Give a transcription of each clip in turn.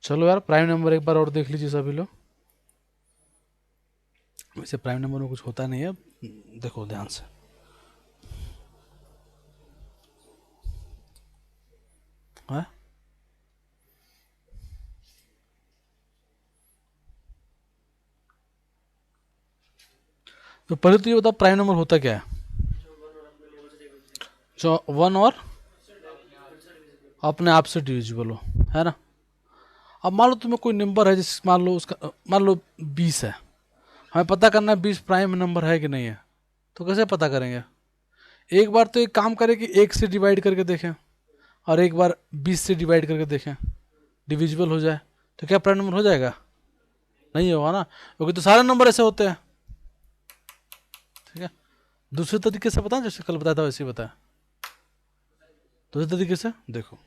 चलो यार, prime number एक बार और देख लीजिए सभी लोग। वैसे प्राइम नंबर में कुछ होता नहीं है, देखो ध्यान से। हाँ, तो पहले तो ये बताओ प्राइम नंबर होता क्या है। जो वन और अपने आप से डिविजिबल हो, है ना। अब मान लो तुम्हें कोई नंबर है, जिस मान लो उसका मान लो 20 है। हमें पता करना है 20 प्राइम नंबर है कि नहीं है। तो कैसे पता करेंगे। एक बार तो एक काम करें कि एक से डिवाइड करके देखें, और एक बार 20 से डिवाइड करके देखें, डिविजिबल हो जाए तो क्या प्राइम नंबर हो जाएगा। नहीं होगा ना, क्योंकि तो सारे नंबर ऐसे होते हैं। ठीक है, दूसरे तरीके से बताएं, जैसे कल बताया था वैसे ही बताएं। दूसरे तरीके से देखो,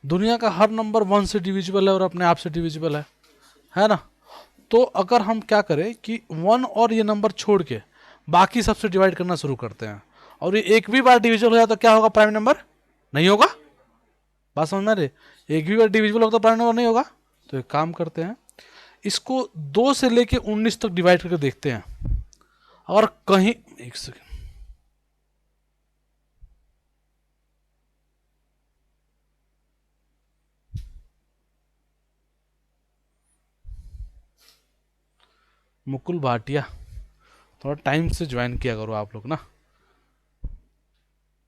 दुनिया का हर नंबर वन से डिविजिबल है और अपने आप से डिविजिबल है ना। तो अगर हम क्या करें कि वन और ये नंबर छोड़ के बाकी सबसे डिवाइड करना शुरू करते हैं, और ये एक भी बार डिविजिबल हो जाए तो क्या होगा, प्राइम नंबर नहीं होगा। बात समझ में आ रही है? एक भी बार डिविजिबल होगा तो प्राइम नंबर नहीं होगा। तो एक काम करते हैं, इसको 2 से लेके 19 तक डिवाइड करके देखते हैं। और कहीं, एक सेकेंड, मुकुल भाटिया, थोड़ा टाइम से ज्वाइन किया करो आप लोग ना।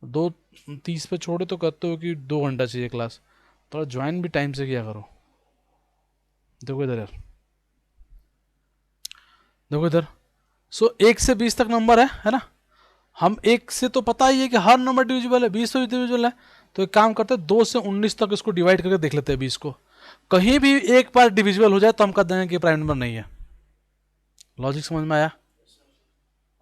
2:30 पे छोड़े तो कहते हो कि 2 घंटा चाहिए क्लास, थोड़ा ज्वाइन भी टाइम से किया करो। देखो इधर यार, देखो इधर। सो 1 से 20 तक नंबर है ना। हम एक से तो पता ही है कि हर नंबर डिविजिबल है, 20 से भी डिविजिबल है। तो एक काम करते हैं, 2 से 19 तक इसको डिवाइड करके देख लेते हैं 20 को। कहीं भी एक बार डिविजिबल हो जाए तो हम कह देंगे कि प्राइम नंबर नहीं है। लॉजिक समझ में आया।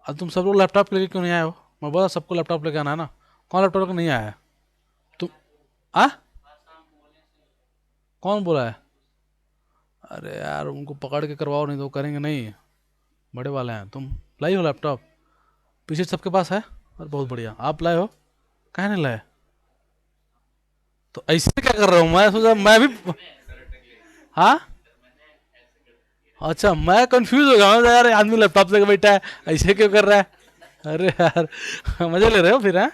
अब तुम सब लोग लैपटॉप लेके क्यों नहीं आए हो। मैं बोला सबको लैपटॉप लेके आना है ना। कौन लैपटॉप लेके नहीं आया है। तुम आ कौन बोला है। अरे यार उनको पकड़ के करवाओ, नहीं तो वो करेंगे नहीं। बड़े वाले हैं। तुम लाई हो लैपटॉप, पीछे सबके पास है। और बहुत बढ़िया, आप लाए हो, कहे नहीं लाए। तो ऐसे क्या कर रहा हूँ, मैं सोचा मैं भी। हाँ, अच्छा मैं कंफ्यूज हो गया। मैं सोचा, यार ये आदमी लैपटॉप लेके बैठा है, ऐसे क्यों कर रहा है। अरे यार मजे ले रहे हो फिर हैं।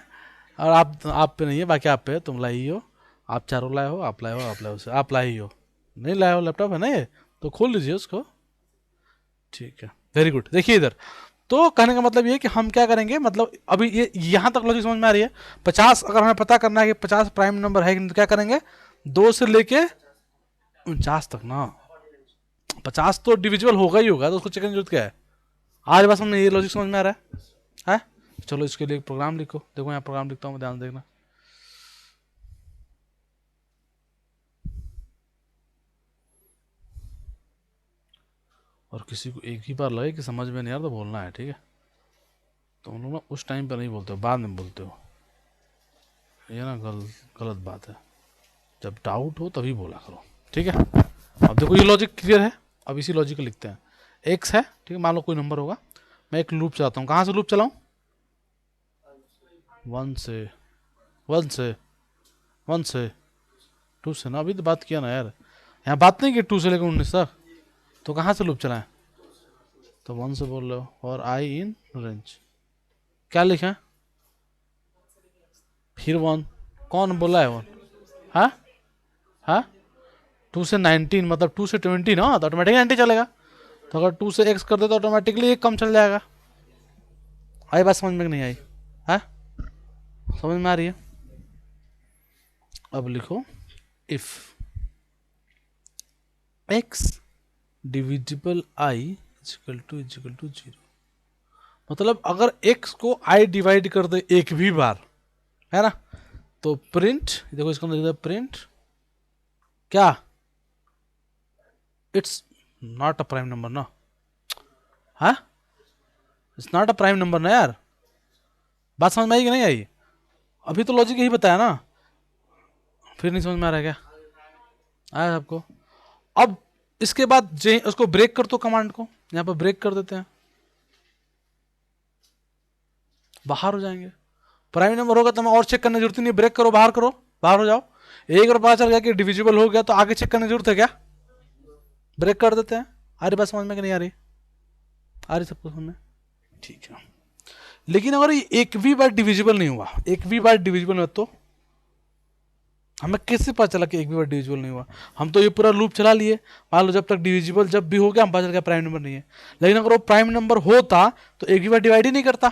और आप पे नहीं है, बाकी आप पे है, तुम लाई ही हो। आप चारों लाए हो, आप लाए हो, आप लाए हो, आप लाए ही हो। नहीं लाए हो लैपटॉप है ना ये, तो खोल लीजिए उसको। ठीक है, वेरी गुड। देखिए इधर, तो कहने का मतलब ये कि हम क्या करेंगे, मतलब अभी ये यहाँ तक लॉजिक समझ में आ रही है। 50 अगर हमें पता करना है कि 50 प्राइम नंबर है कि नहीं, तो क्या करेंगे, 2 से लेके 49 तक ना। 50 तो डिविजिबल होगा ही होगा, तो उसको चेक करने की जरूरत क्या है। आज बस हमने ये लॉजिक समझ में आ रहा है। चलो इसके लिए प्रोग्राम लिखो। देखो यहाँ प्रोग्राम लिखता हूँ, ध्यान देखना। और किसी को एक ही बार लगे कि समझ में नहीं आ रहा तो बोलना है, ठीक है। तो उन लोग ना उस टाइम पर नहीं बोलते हो, बाद में बोलते हो। ये ना गलत बात है। जब डाउट हो तभी बोला करो, ठीक है। अब देखो ये लॉजिक क्लियर है। अब इसी लॉजिक को लिखते हैं। एक्स है, ठीक है, मान लो कोई नंबर होगा। मैं एक लूप चलाता हूँ। कहाँ से लूप चलाऊँ। 1 से 1 से 1 से 2 से ना। अभी तो बात किया ना यार, यहाँ बात नहीं की 2 से लेकर 19 तक। तो कहाँ से लूप चलाएं। तो 1 से बोल रहे हो, और आई इन रेंज क्या लिखा है। फिर 1, कौन बोला है 1। हाँ, हाँ, 2 से 19 मतलब 2 से 20 ना, तो ऑटोमेटिकली 90 चलेगा। तो अगर 2 से x कर दे तो ऑटोमेटिकली एक कम चल जाएगा। आई बात समझ में नहीं आई। है, समझ में आ रही है। अब लिखो, if x divisible i is equal to 0। मतलब अगर x को i डिवाइड कर दे एक भी बार, है ना, तो प्रिंट, देखो इसका मतलब प्रिंट क्या, it's not a prime number ना। हाँ, it's not a prime number ना यार। बात समझ में आई कि नहीं आई। अभी तो लॉजिक यही बताया ना। फिर नहीं समझ में आ रहा है क्या। आया आपको। अब इसके बाद उसको ब्रेक कर दो, कमांड को यहां पर ब्रेक कर देते हैं, बाहर हो जाएंगे। प्राइम नंबर होगा तो हमें और चेक करने की जरूरत ही नहीं। ब्रेक करो, बाहर करो, बाहर हो जाओ। एक बार पता चल गया कि डिविजिबल हो गया तो आगे चेक करने की जरूरत है क्या। ब्रेक कर देते हैं। आ रही बात समझ में कि नहीं आ रही? आ रही सबको समझ में? ठीक है। लेकिन अगर ये एक भी बार डिविजिबल नहीं हुआ, एक भी बार डिविजिबल हुआ, तो हमें कैसे पता चला कि एक भी बार डिविजिबल नहीं हुआ? हम तो ये पूरा लूप चला लिए, मान लो जब तक डिविजिबल जब भी हो गया हम पता चल गया प्राइम नंबर नहीं है। लेकिन अगर वो प्राइम नंबर होता तो एक भी बार डिवाइड ही नहीं करता,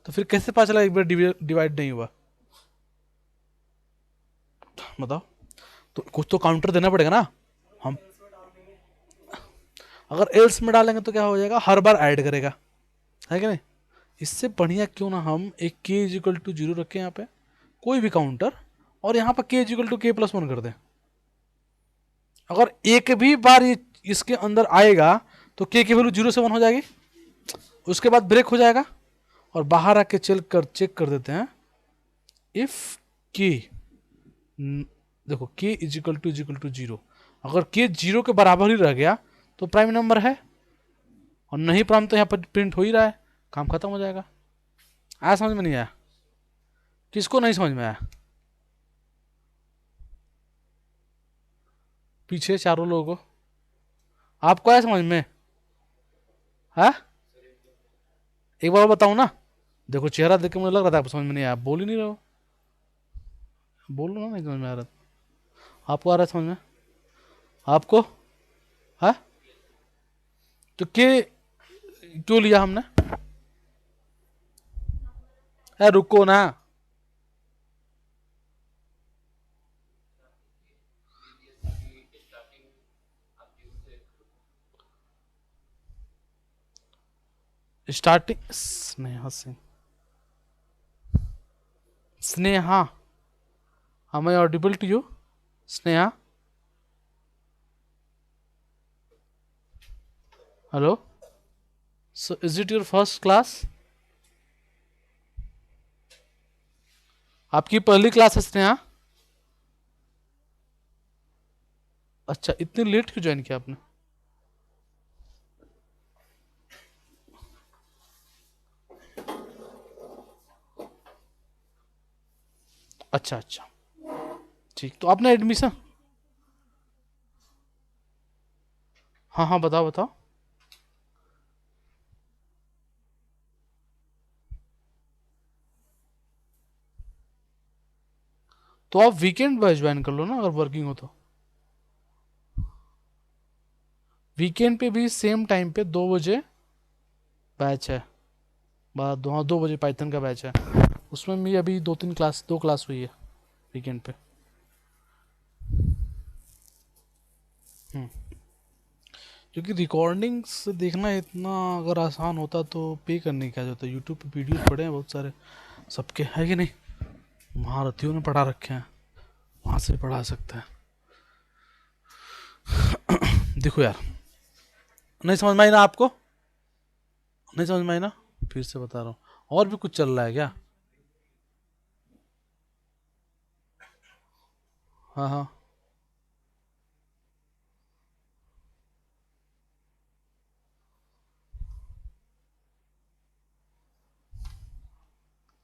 तो फिर कैसे पता चला एक बार डिवाइड नहीं हुआ? बताओ। तो कुछ तो काउंटर देना पड़ेगा ना। हम अगर एल्स में डालेंगे तो क्या हो जाएगा, हर बार ऐड करेगा, है कि नहीं? इससे बढ़िया क्यों ना हम एक के इज इक्वल टू जीरो रखें यहाँ पे, कोई भी काउंटर, और यहाँ पर के इज इक्वल टू के प्लस वन कर दें। अगर एक भी बार ये इसके अंदर आएगा तो के की वैल्यू जीरो से वन हो जाएगी, उसके बाद ब्रेक हो जाएगा, और बाहर आके चेक कर देते हैं। इफ के, देखो के इज इक्वल टू जीरो, अगर के जीरो के बराबर ही रह गया तो प्राइम नंबर है, और नहीं प्राइम तो यहाँ पर प्रिंट हो ही रहा है, काम खत्म हो जाएगा। आया समझ में? नहीं आया? किसको नहीं समझ में आया? पीछे चारों लोगों को। आपको आया समझ में? है? एक बार बताऊं ना? देखो चेहरा देख के मुझे लग रहा था आपको समझ में नहीं आया, आप बोल ही नहीं रहे हो। बोलो ना, नहीं समझ में आ रहा? आपको आ रहा है समझ में? आपको है? तो के क्यों लिया हमने? रुको ना। Starting Sneha Singh, Sneha, am I audible to you? Sneha, hello, so is it your first class? आपकी पहली क्लास है स्नेहा? अच्छा, इतनी लेट क्यों ज्वाइन किया आपने? अच्छा अच्छा, ठीक। तो आपने एडमिशन, हाँ हाँ बताओ बताओ। तो आप वीकेंड बैच ज्वाइन कर लो ना, अगर वर्किंग हो तो। वीकेंड पे भी सेम टाइम पे 2 बजे बैच है, बारह दो, हाँ 2 बजे पाइथन का बैच है। उसमें भी अभी दो क्लास हुई है वीकेंड पे। क्योंकि रिकॉर्डिंग्स देखना इतना अगर आसान होता तो पे करने की क्या जरूरत है? यूट्यूब पे वीडियोस पड़े हैं बहुत सारे सबके, है कि नहीं? महारथियों ने पढ़ा रखे हैं, वहाँ से पढ़ा सकते हैं। देखो यार, नहीं समझ में आई ना आपको? नहीं समझ में आई ना? फिर से बता रहा हूँ, और भी कुछ चल रहा है क्या? हाँ हाँ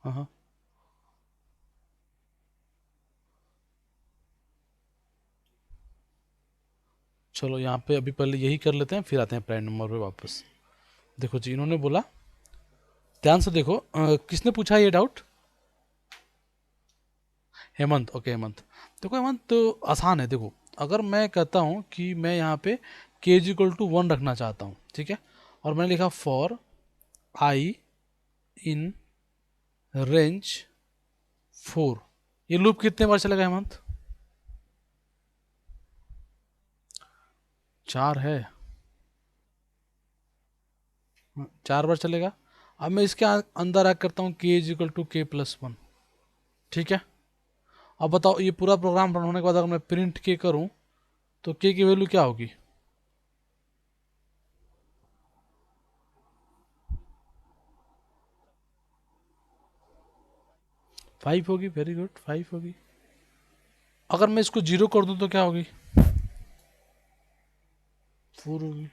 हाँ हाँ। चलो यहाँ पे अभी पहले यही कर लेते हैं, फिर आते हैं प्राइम नंबर पे वापस। देखो जी, इन्होंने बोला, ध्यान से देखो, किसने पूछा ये डाउट? हेमंत, ओके हेमंत। देखो हेमंत, तो आसान है। देखो अगर मैं कहता हूँ कि मैं यहाँ पे के इज इक्वल टू वन रखना चाहता हूँ, ठीक है, और मैंने लिखा फॉर आई इन रेंज 4, ये लूप कितने बार चलेगा हेमंत? 4 है, 4 बार चलेगा। अब मैं इसके अंदर आ करता हूँ के इज इक्वल टू के प्लस वन, ठीक है। अब बताओ, ये पूरा प्रोग्राम रन होने के बाद अगर मैं प्रिंट के करूँ तो के की वैल्यू क्या होगी? 5 होगी, वेरी गुड, 5 होगी। अगर मैं इसको 0 कर दूं तो क्या होगी? 4 होगी।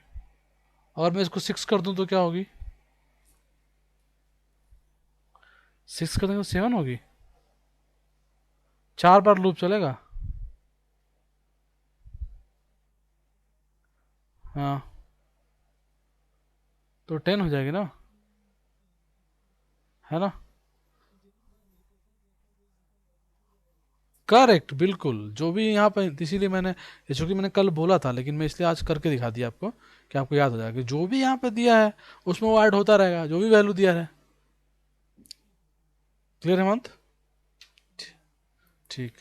अगर मैं इसको 6 कर दूं तो क्या होगी? 6 कर देंगे तो 7 होगी। 4 बार लूप चलेगा। हाँ तो 10 हो जाएगी ना, है ना। करेक्ट, बिल्कुल, जो भी यहाँ पे, इसीलिए मैंने, ये चूंकि मैंने कल बोला था, लेकिन मैं इसलिए आज करके दिखा दिया आपको, कि आपको याद हो जाएगा कि जो भी यहाँ पे दिया है उसमें वो ऐड होता रहेगा, जो भी वैल्यू दिया है। क्लियर, हेमंत? ठीक।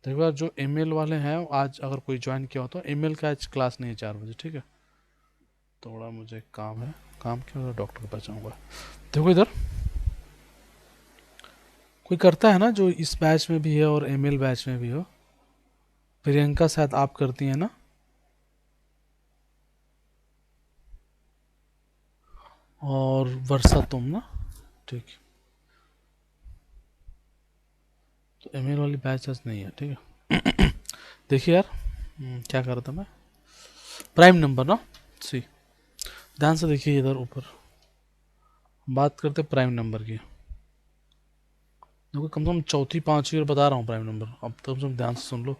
देखो यार, जो ईमेल वाले हैं, आज अगर कोई ज्वाइन किया हो तो ईमेल का आज क्लास नहीं है 4 बजे, ठीक है। थोड़ा मुझे काम है, काम क्या होगा, डॉक्टर के पास जाऊँगा। देखो इधर, कोई करता है ना जो इस बैच में भी है और ईमेल बैच में भी हो? प्रियंका शायद आप करती हैं ना, और वर्षा तुम ना, ठीक। तो ईमेल वाली बैच आज नहीं है, ठीक है। देखिए यार, क्या कर रहा था मैं, प्राइम नंबर ना, सी, ध्यान से देखिए इधर ऊपर, बात करते प्राइम नंबर की। देखो कम से कम चौथी पांचवी बार बता रहा हूँ प्राइम नंबर, अब तो कम से कम ध्यान से सुन लो।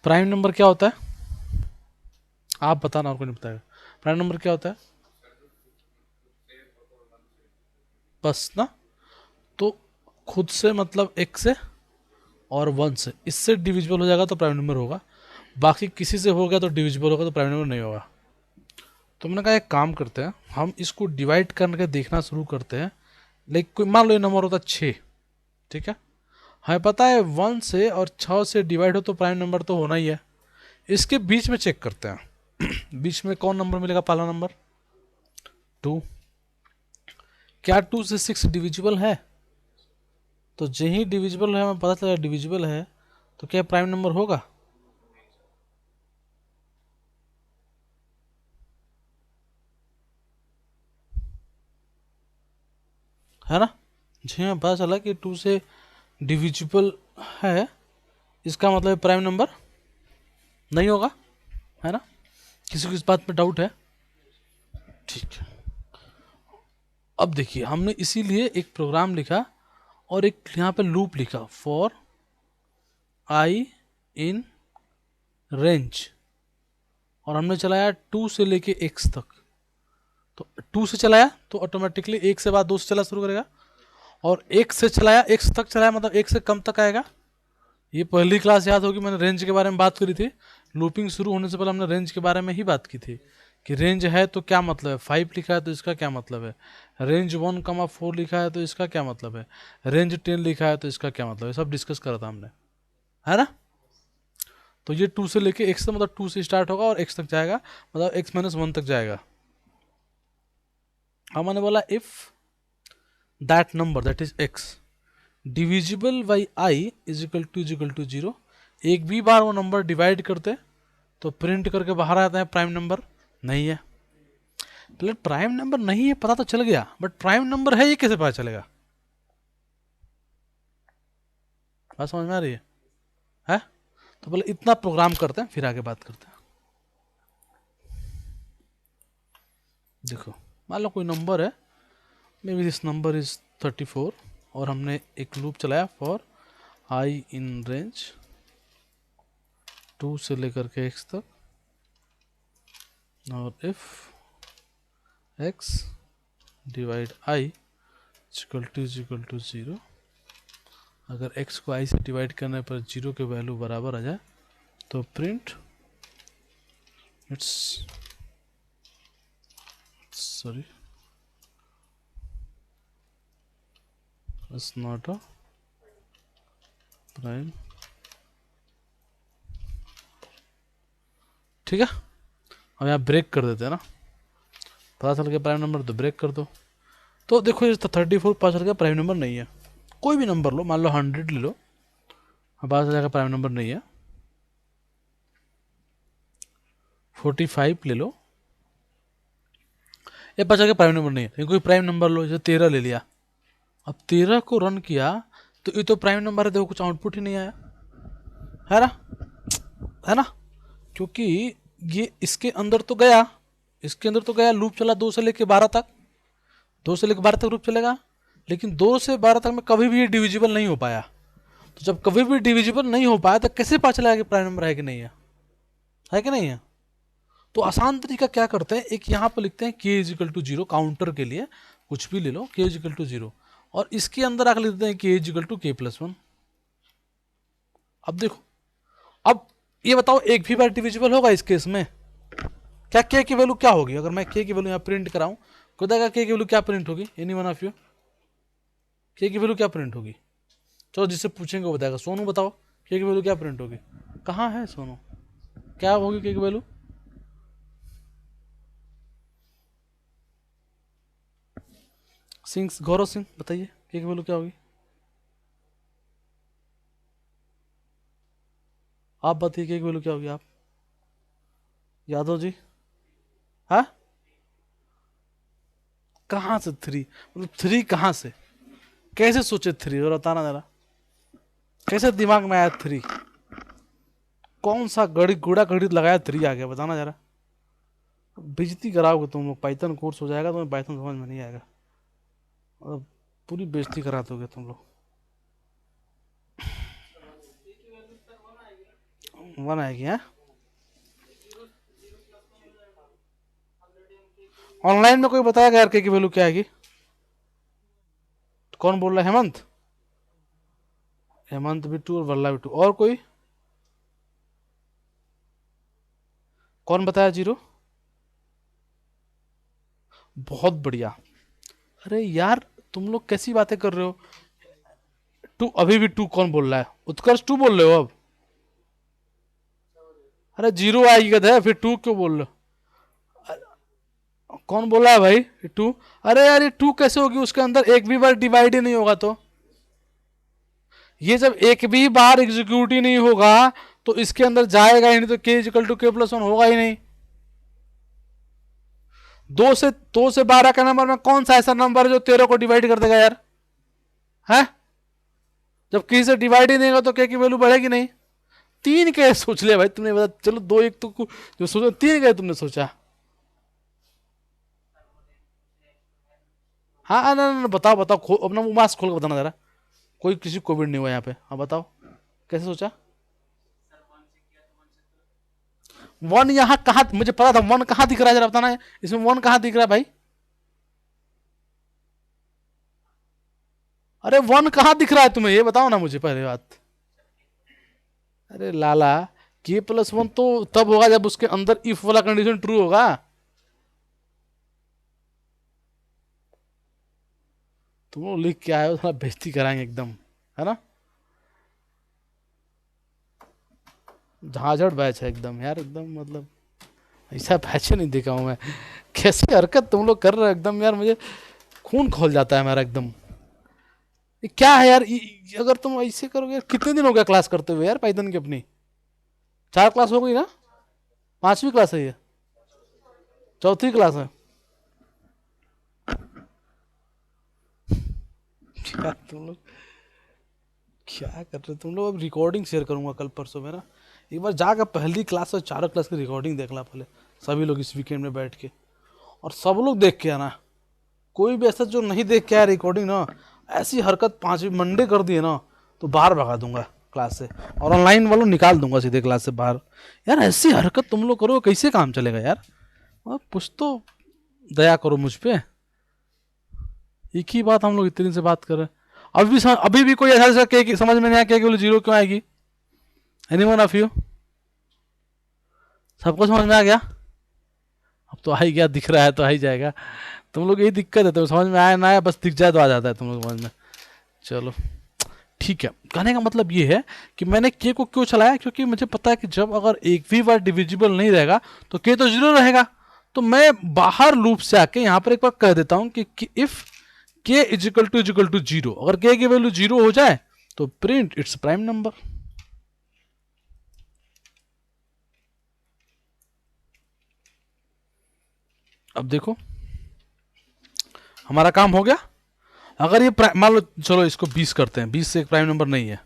प्राइम नंबर क्या होता है, आप बताना, और कोई नहीं बताएगा। प्राइम नंबर क्या होता है, बस ना। तो खुद से मतलब एक से और वन से, इससे डिविजिबल हो जाएगा तो प्राइम नंबर होगा, बाकी किसी से हो गया तो डिविजिबल होगा, तो प्राइम नंबर नहीं होगा। तो मैंने कहा एक काम करते हैं, हम इसको डिवाइड करके देखना शुरू करते हैं। लाइक कोई मान लो ये नंबर होता है 6, ठीक है, हमें पता है 1 से और 6 से डिवाइड हो तो प्राइम नंबर तो होना ही है। इसके बीच में चेक करते हैं। बीच में कौन नंबर मिलेगा, पहला नंबर 2। क्या 2 से 6 डिविजिबल है? तो यही डिविजिबल है, हमें पता चला डिविजिबल है, तो क्या प्राइम नंबर होगा? है ना। जी हमें पता चला कि 2 से डिविजिबल है, इसका मतलब प्राइम नंबर नहीं होगा, है ना। किसी को इस बात पे डाउट है? ठीक है। अब देखिए, हमने इसीलिए एक प्रोग्राम लिखा और एक यहाँ पे लूप लिखा, फॉर आई इन रेंज, और हमने चलाया 2 से लेके x तक। तो 2 से चलाया तो ऑटोमेटिकली 1 से बाद 2 से चला शुरू करेगा, और 1 से चलाया x तक चलाया मतलब 1 से कम तक आएगा। ये पहली क्लास याद होगी, मैंने रेंज के बारे में बात करी थी, लूपिंग शुरू होने से पहले हमने रेंज के बारे में ही बात की थी, कि रेंज है तो क्या मतलब है, 5 लिखा है तो इसका क्या मतलब है, रेंज 1,4 लिखा है तो इसका क्या मतलब है, रेंज 10 लिखा है तो इसका क्या मतलब है, सब डिस्कस करा था हमने, है ना। तो ये 2 से लेके x तक, मतलब 2 से स्टार्ट होगा और x तक जाएगा, मतलब x-1 तक जाएगा। हमने बोला if that number that is x divisible by i is equal to 0, एक भी बार वो नंबर डिवाइड करते तो प्रिंट करके बाहर आता है प्राइम नंबर नहीं है। पहले प्राइम नंबर नहीं है पता तो चल गया, बट प्राइम नंबर है ये कैसे पता चलेगा? बात समझ में आ रही है? तो पहले इतना प्रोग्राम करते हैं, फिर आगे बात करते हैं। देखो, मान लो कोई नंबर है, may be this number is 34, और हमने एक लूप चलाया फॉर आई इन रेंज 2 से लेकर के x तक, और if x divide i equal to 0, अगर x को i से डिवाइड करने पर 0 के वैल्यू बराबर आ जाए तो print it's sorry it's not a prime. ठीक है, अब यहाँ ब्रेक कर देते हैं ना, पता चल गया प्राइम नंबर तो ब्रेक कर दो। तो देखो ये 34 पता चल गया प्राइम नंबर नहीं है। कोई भी नंबर लो, मान लो 100 ले लो, पता चल जाएगा प्राइम नंबर नहीं है। 45 ले लो, ये पता चल गया प्राइम नंबर नहीं है। कोई प्राइम नंबर लो, जैसे 13 ले लिया, अब 13 को रन किया तो ये तो प्राइम नंबर है, देखो कुछ आउटपुट ही नहीं आया, है ना, है ना। क्योंकि ये इसके अंदर तो गया, इसके अंदर तो गया, लूप चला 2 से लेके 12 तक, 2 से लेकर 12 तक लूप चलेगा, लेकिन 2 से 12 तक में कभी भी ये डिविजिबल नहीं हो पाया। तो जब कभी भी डिविजिबल नहीं हो पाया तो कैसे पता चला कि प्राइम नंबर है कि नहीं है कि नहीं है? तो आसान तरीका क्या करते हैं, एक यहाँ पर लिखते हैं k is equal to 0, counter के लिए कुछ भी ले लो, k इज इक्वल टू 0, और इसके अंदर आकर लिखते हैं k is equal to k plus 1। अब देखो, अब ये बताओ एक भी बार डिविजिबल होगा इस केस में? क्या k की वैल्यू क्या होगी? अगर मैं k की वैल्यू यहाँ प्रिंट कराऊं, खुदा का k की वैल्यू क्या प्रिंट होगी? Any one of you, k की वैल्यू क्या प्रिंट होगी? चलो जिससे पूछेंगे वो बताएगा। सोनू बताओ k की वैल्यू क्या प्रिंट होगी? कहाँ है सोनू? क्या होगी k की वैल्यू? सिंह, गौरव सिंह बताइए k की वैल्यू क्या होगी? आप बताइए k की वैल्यू क्या होगी? आप, यादव जी, हाँ? कहाँ से 3? मतलब 3 कहाँ से? कैसे सोचे 3? और बताना जरा, कैसे दिमाग में आया 3? कौन सा गड़ी गुड़ा गणित लगाया 3 आ गया? बताना जरा। बेइज्जती कराओगे तुम लोग, पाइथन कोर्स हो जाएगा, तुम्हें पाइथन समझ में नहीं आएगा, मतलब पूरी बेइज्जती करा दोगे तुम लोग। 1 आएगी? है ऑनलाइन में कोई बताएगा यार k की वैल्यू क्या आएगी? कौन बोल रहा है? हेमंत, हेमंत बिट्टू और वल्ला बिट्टू, और कोई? कौन बताया 0? बहुत बढ़िया। अरे यार तुम लोग कैसी बातें कर रहे हो? 2 अभी भी 2 कौन बोल रहा है? उत्कर्ष 2 बोल रहे हो अब? अरे 0 आएगी गधा, फिर 2 क्यों बोल रहे हो? कौन बोला है भाई 2? अरे यार ये 2 कैसे होगी? उसके अंदर एक भी बार डिवाइड ही नहीं होगा। तो ये जब एक भी बार एग्जीक्यूट ही नहीं होगा तो इसके अंदर जाएगा ही नहीं, तो k equal to k plus 1 होगा ही नहीं। 2 से 12 का नंबर में कौन सा ऐसा नंबर है जो 13 को डिवाइड कर देगा यार? है? जब किसी से डिवाइड ही नहीं होगा तो k की वैल्यू बढ़ेगी नहीं। 3 के सोच ले भाई तुमने, बता। चलो 2 1 तो जो सोचा, 3 के तुमने सोचा। हाँ ना, ना, ना, बताओ बताओ, अपना वो मास्क खोल के बताना जरा। कोई किसी कोविड नहीं हुआ यहाँ पे, हाँ बताओ कैसे सोचा? 1 यहाँ कहाँ, मुझे पता था 1 कहाँ दिख रहा है, जरा बताना है इसमें 1 कहाँ दिख रहा है भाई? अरे 1 कहाँ दिख रहा है तुम्हें, ये बताओ ना मुझे पहले बात। अरे लाला, k प्लस 1 तो तब होगा जब उसके अंदर इफ वाला कंडीशन ट्रू होगा। तुम लोग लिख के आए हो, थोड़ा बेइज्जती कराएंगे एकदम, है ना? झाझड़ बैच है एकदम यार, एकदम मतलब ऐसा बैच नहीं देखा हूँ मैं। कैसी हरकत तुम लोग कर रहे हो एकदम यार, मुझे खून खोल जाता है मेरा एकदम। ये क्या है यार? अगर तुम ऐसे करोगे यार, कितने दिन हो गया क्लास करते हुए यार पाइथन की अपनी? 4 क्लास हो गई ना? 5वीं क्लास है ये? चौथी क्लास है? क्या तुम लोग क्या कर रहे हो तुम लोग? अब रिकॉर्डिंग शेयर करूंगा कल परसों मेरा, एक बार जाकर पहली क्लास और 4 क्लास की रिकॉर्डिंग देखना पहले, सभी लोग इस वीकेंड में बैठ के, और सब लोग देख के आना। कोई भी ऐसा जो नहीं देख के आया रिकॉर्डिंग ना, ऐसी हरकत 5वीं मंडे कर दिए ना तो बाहर भगा दूंगा क्लास से, और ऑनलाइन वालों निकाल दूंगा सीधे क्लास से बाहर। यार ऐसी हरकत तुम लोग करो, कैसे काम चलेगा यार? और कुछ तो दया करो मुझ पे। एक ही बात हम लोग इतनी दिन से बात कर रहे हैं, अभी भी कोई ऐसा समझ में नहीं आया कि 0 क्यों आएगी? Anyone of you? सबको समझ में आ गया? अब तो आ ही गया, दिख रहा है तो आ ही जाएगा। तुम लोग यही दिक्कत है, तो समझ में आया ना आया, बस दिख जाए तो आ जाता है तुम लोग समझ में। चलो ठीक है, कहने का मतलब ये है कि मैंने के को क्यों चलाया, क्योंकि मुझे पता है कि जब अगर एक भी बार डिविजिबल नहीं रहेगा तो के तो 0 रहेगा। तो मैं बाहर लूप से आके यहाँ पर एक बार कह देता हूँ कि इफ के इजिकल टू 0, अगर के की वैल्यू 0 हो जाए तो प्रिंट इट्स प्राइम नंबर। अब देखो हमारा काम हो गया। अगर ये मान लो, चलो इसको 20 करते हैं, 20 से एक प्राइम नंबर नहीं है,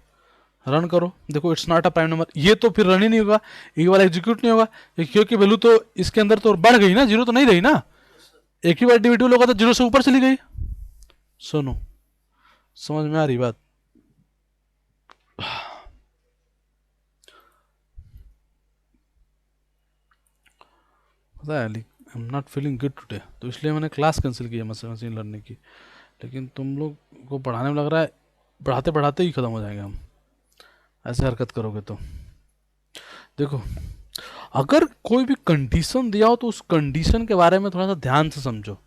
रन करो, देखो it's not a prime number. ये तो फिर रन ही नहीं होगा, ये वाला एग्जीक्यूट नहीं होगा, क्योंकि वैल्यू तो इसके अंदर तो बढ़ गई ना, 0 तो नहीं रही ना। एक ही बार डिविजिबल होगा तो 0 से ऊपर चली गई। सुनो, समझ में आ रही बात? पता है, I am not feeling good today, तो इसलिए मैंने क्लास कैंसिल की है मशीन लर्निंग की। लेकिन तुम लोग को पढ़ाने में लग रहा है पढ़ाते पढ़ाते ही ख़त्म हो जाएंगे हम, ऐसे हरकत करोगे तो। देखो, अगर कोई भी कंडीशन दिया हो तो उस कंडीशन के बारे में थोड़ा सा ध्यान से समझो,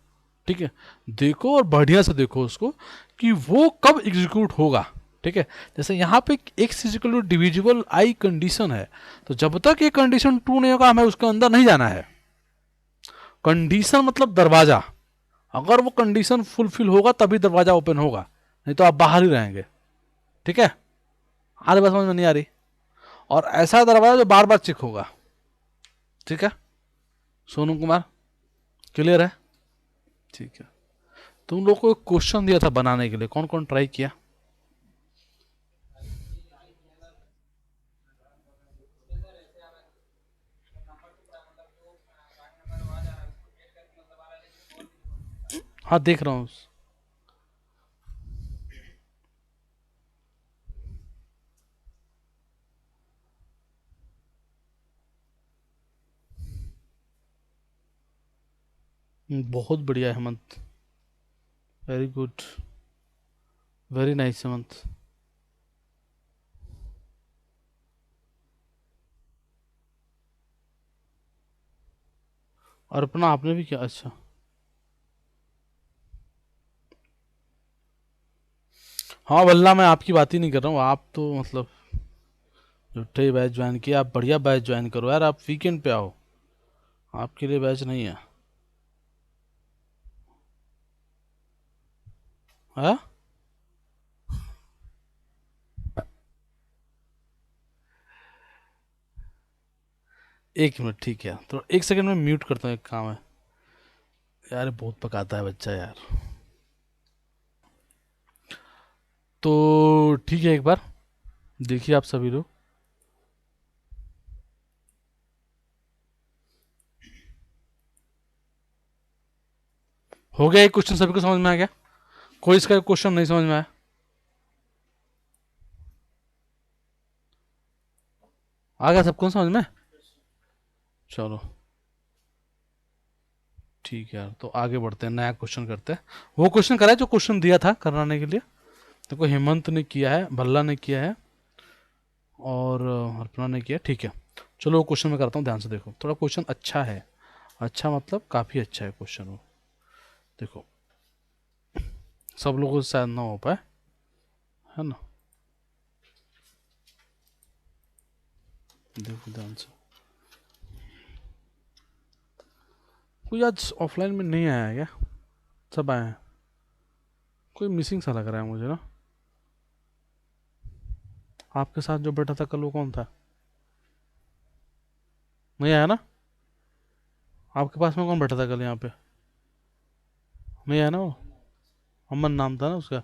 ठीक है? देखो और बढ़िया से देखो उसको कि वो कब एग्जीक्यूट होगा, ठीक है? जैसे यहाँ पे x is equal to divisible i condition है, तो जब तक ये कंडीशन ट्रू नहीं होगा हमें उसके अंदर नहीं जाना है। कंडीशन मतलब दरवाजा, अगर वो कंडीशन फुलफिल होगा तभी दरवाजा ओपन होगा, नहीं तो आप बाहर ही रहेंगे, ठीक है? आगे बात समझ में नहीं आ रही? और ऐसा दरवाजा जो बार बार चेक होगा, ठीक है सोनू कुमार? क्लियर है? ठीक है। तुम लोग को एक क्वेश्चन दिया था बनाने के लिए, कौन कौन ट्राई किया? हाँ देख रहा हूँ। बहुत बढ़िया Hemant, very good, very nice Hemant. और अपना आपने भी किया? अच्छा। हाँ वल्ला, मैं आपकी बात ही नहीं कर रहा हूँ, आप तो मतलब झूठे ही बैच ज्वाइन किया। आप बढ़िया बैच ज्वाइन करो यार, आप वीकेंड पे आओ, आपके लिए बैच नहीं है। हाँ, एक मिनट, ठीक है, तो एक सेकंड में म्यूट करता हूँ, एक काम है यार, बहुत पकाता है बच्चा यार। तो ठीक है, एक बार देखिए आप सभी लोग, हो गया एक क्वेश्चन सभी को समझ में आ गया? कोई इसका क्वेश्चन नहीं समझ में आया? आ गया सबको समझ में? चलो ठीक है यार, तो आगे बढ़ते हैं, नया क्वेश्चन करते हैं। वो क्वेश्चन करा है जो क्वेश्चन दिया था कराने के लिए, देखो हेमंत ने किया है, भल्ला ने किया है, और अर्पणा ने किया, ठीक है। चलो वो क्वेश्चन मैं करता हूँ, ध्यान से देखो, थोड़ा क्वेश्चन अच्छा है, अच्छा मतलब काफ़ी अच्छा है क्वेश्चन वो। देखो, सब लोगों से शायद ना हो पाए, है ना? देखो ध्यान से, कोई आज ऑफलाइन में नहीं आया है क्या? सब आए हैं? कोई मिसिंग सा लग रहा है मुझे ना। आपके साथ जो बैठा था कल वो कौन था? नहीं आया ना? आपके पास में कौन बैठा था कल यहाँ पे? नहीं आया ना वो? अमन नाम था ना उसका?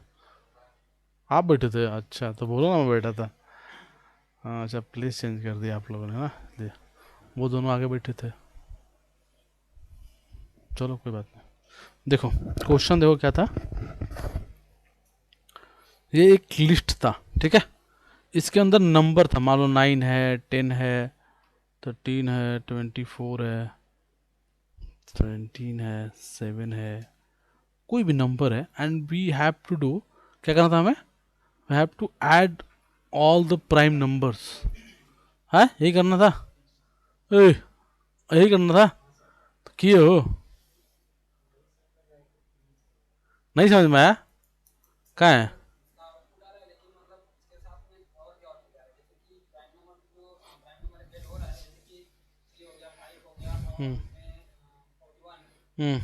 आप बैठे थे? अच्छा, तो बोलो ना मैं बैठा था। हाँ अच्छा, प्लेस चेंज कर दिया आप लोगों ने ना, इसलिए वो दोनों आगे बैठे थे। चलो कोई बात नहीं। देखो क्वेश्चन देखो क्या था, ये एक लिस्ट था, ठीक है? इसके अंदर नंबर था, मान लो 9 है, 10 है, 13 है, 24 है, 17 है, 7 है, कोई भी नंबर है, and we have to do, क्या करना था हमें? We have to add all the prime numbers. है यही करना था? ए, यही करना था, तो किए हो? नहीं समझ में आया? कहाँ है? हम्म। हम्म।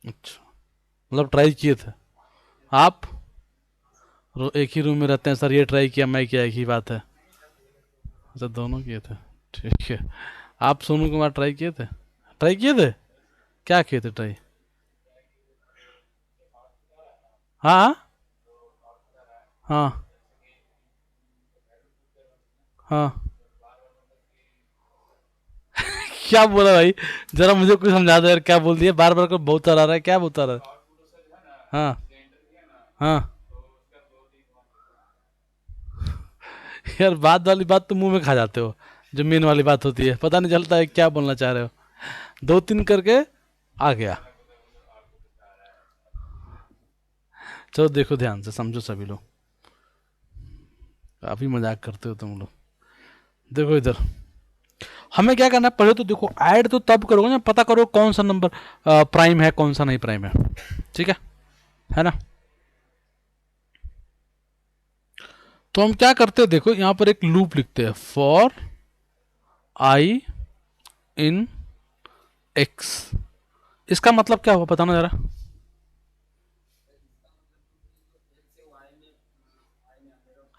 अच्छा, मतलब ट्राई किए थे आप? एक ही रूम में रहते हैं सर, ये ट्राई किया मैं किया, एक ही बात है। अच्छा दोनों किए थे, ठीक है। आप सोनू कुमार ट्राई किए थे? ट्राई किए थे? क्या किए थे ट्राई? हाँ हाँ हाँ। क्या बोला भाई, जरा मुझे कुछ समझा दो यार, क्या बोल दिया, बार बार को बहुत आ रहा है, क्या बोलता रहा है? हाँ हाँ। यार बात वाली बात तो मुंह में खा जाते हो, जो मेन वाली बात होती है पता नहीं चलता है क्या बोलना चाह रहे हो। दो तीन करके आ गया। चलो देखो ध्यान से समझो सभी लोग, काफी मजाक करते हो तुम लोग। देखो इधर, हमें क्या करना है, पहले तो देखो ऐड तो तब करोगे ना पता करो कौन सा नंबर प्राइम है कौन सा नहीं प्राइम है, ठीक है ना? तो हम क्या करते हैं, देखो यहां पर एक लूप लिखते हैं, फॉर आई इन एक्स। इसका मतलब क्या हुआ बताना जरा।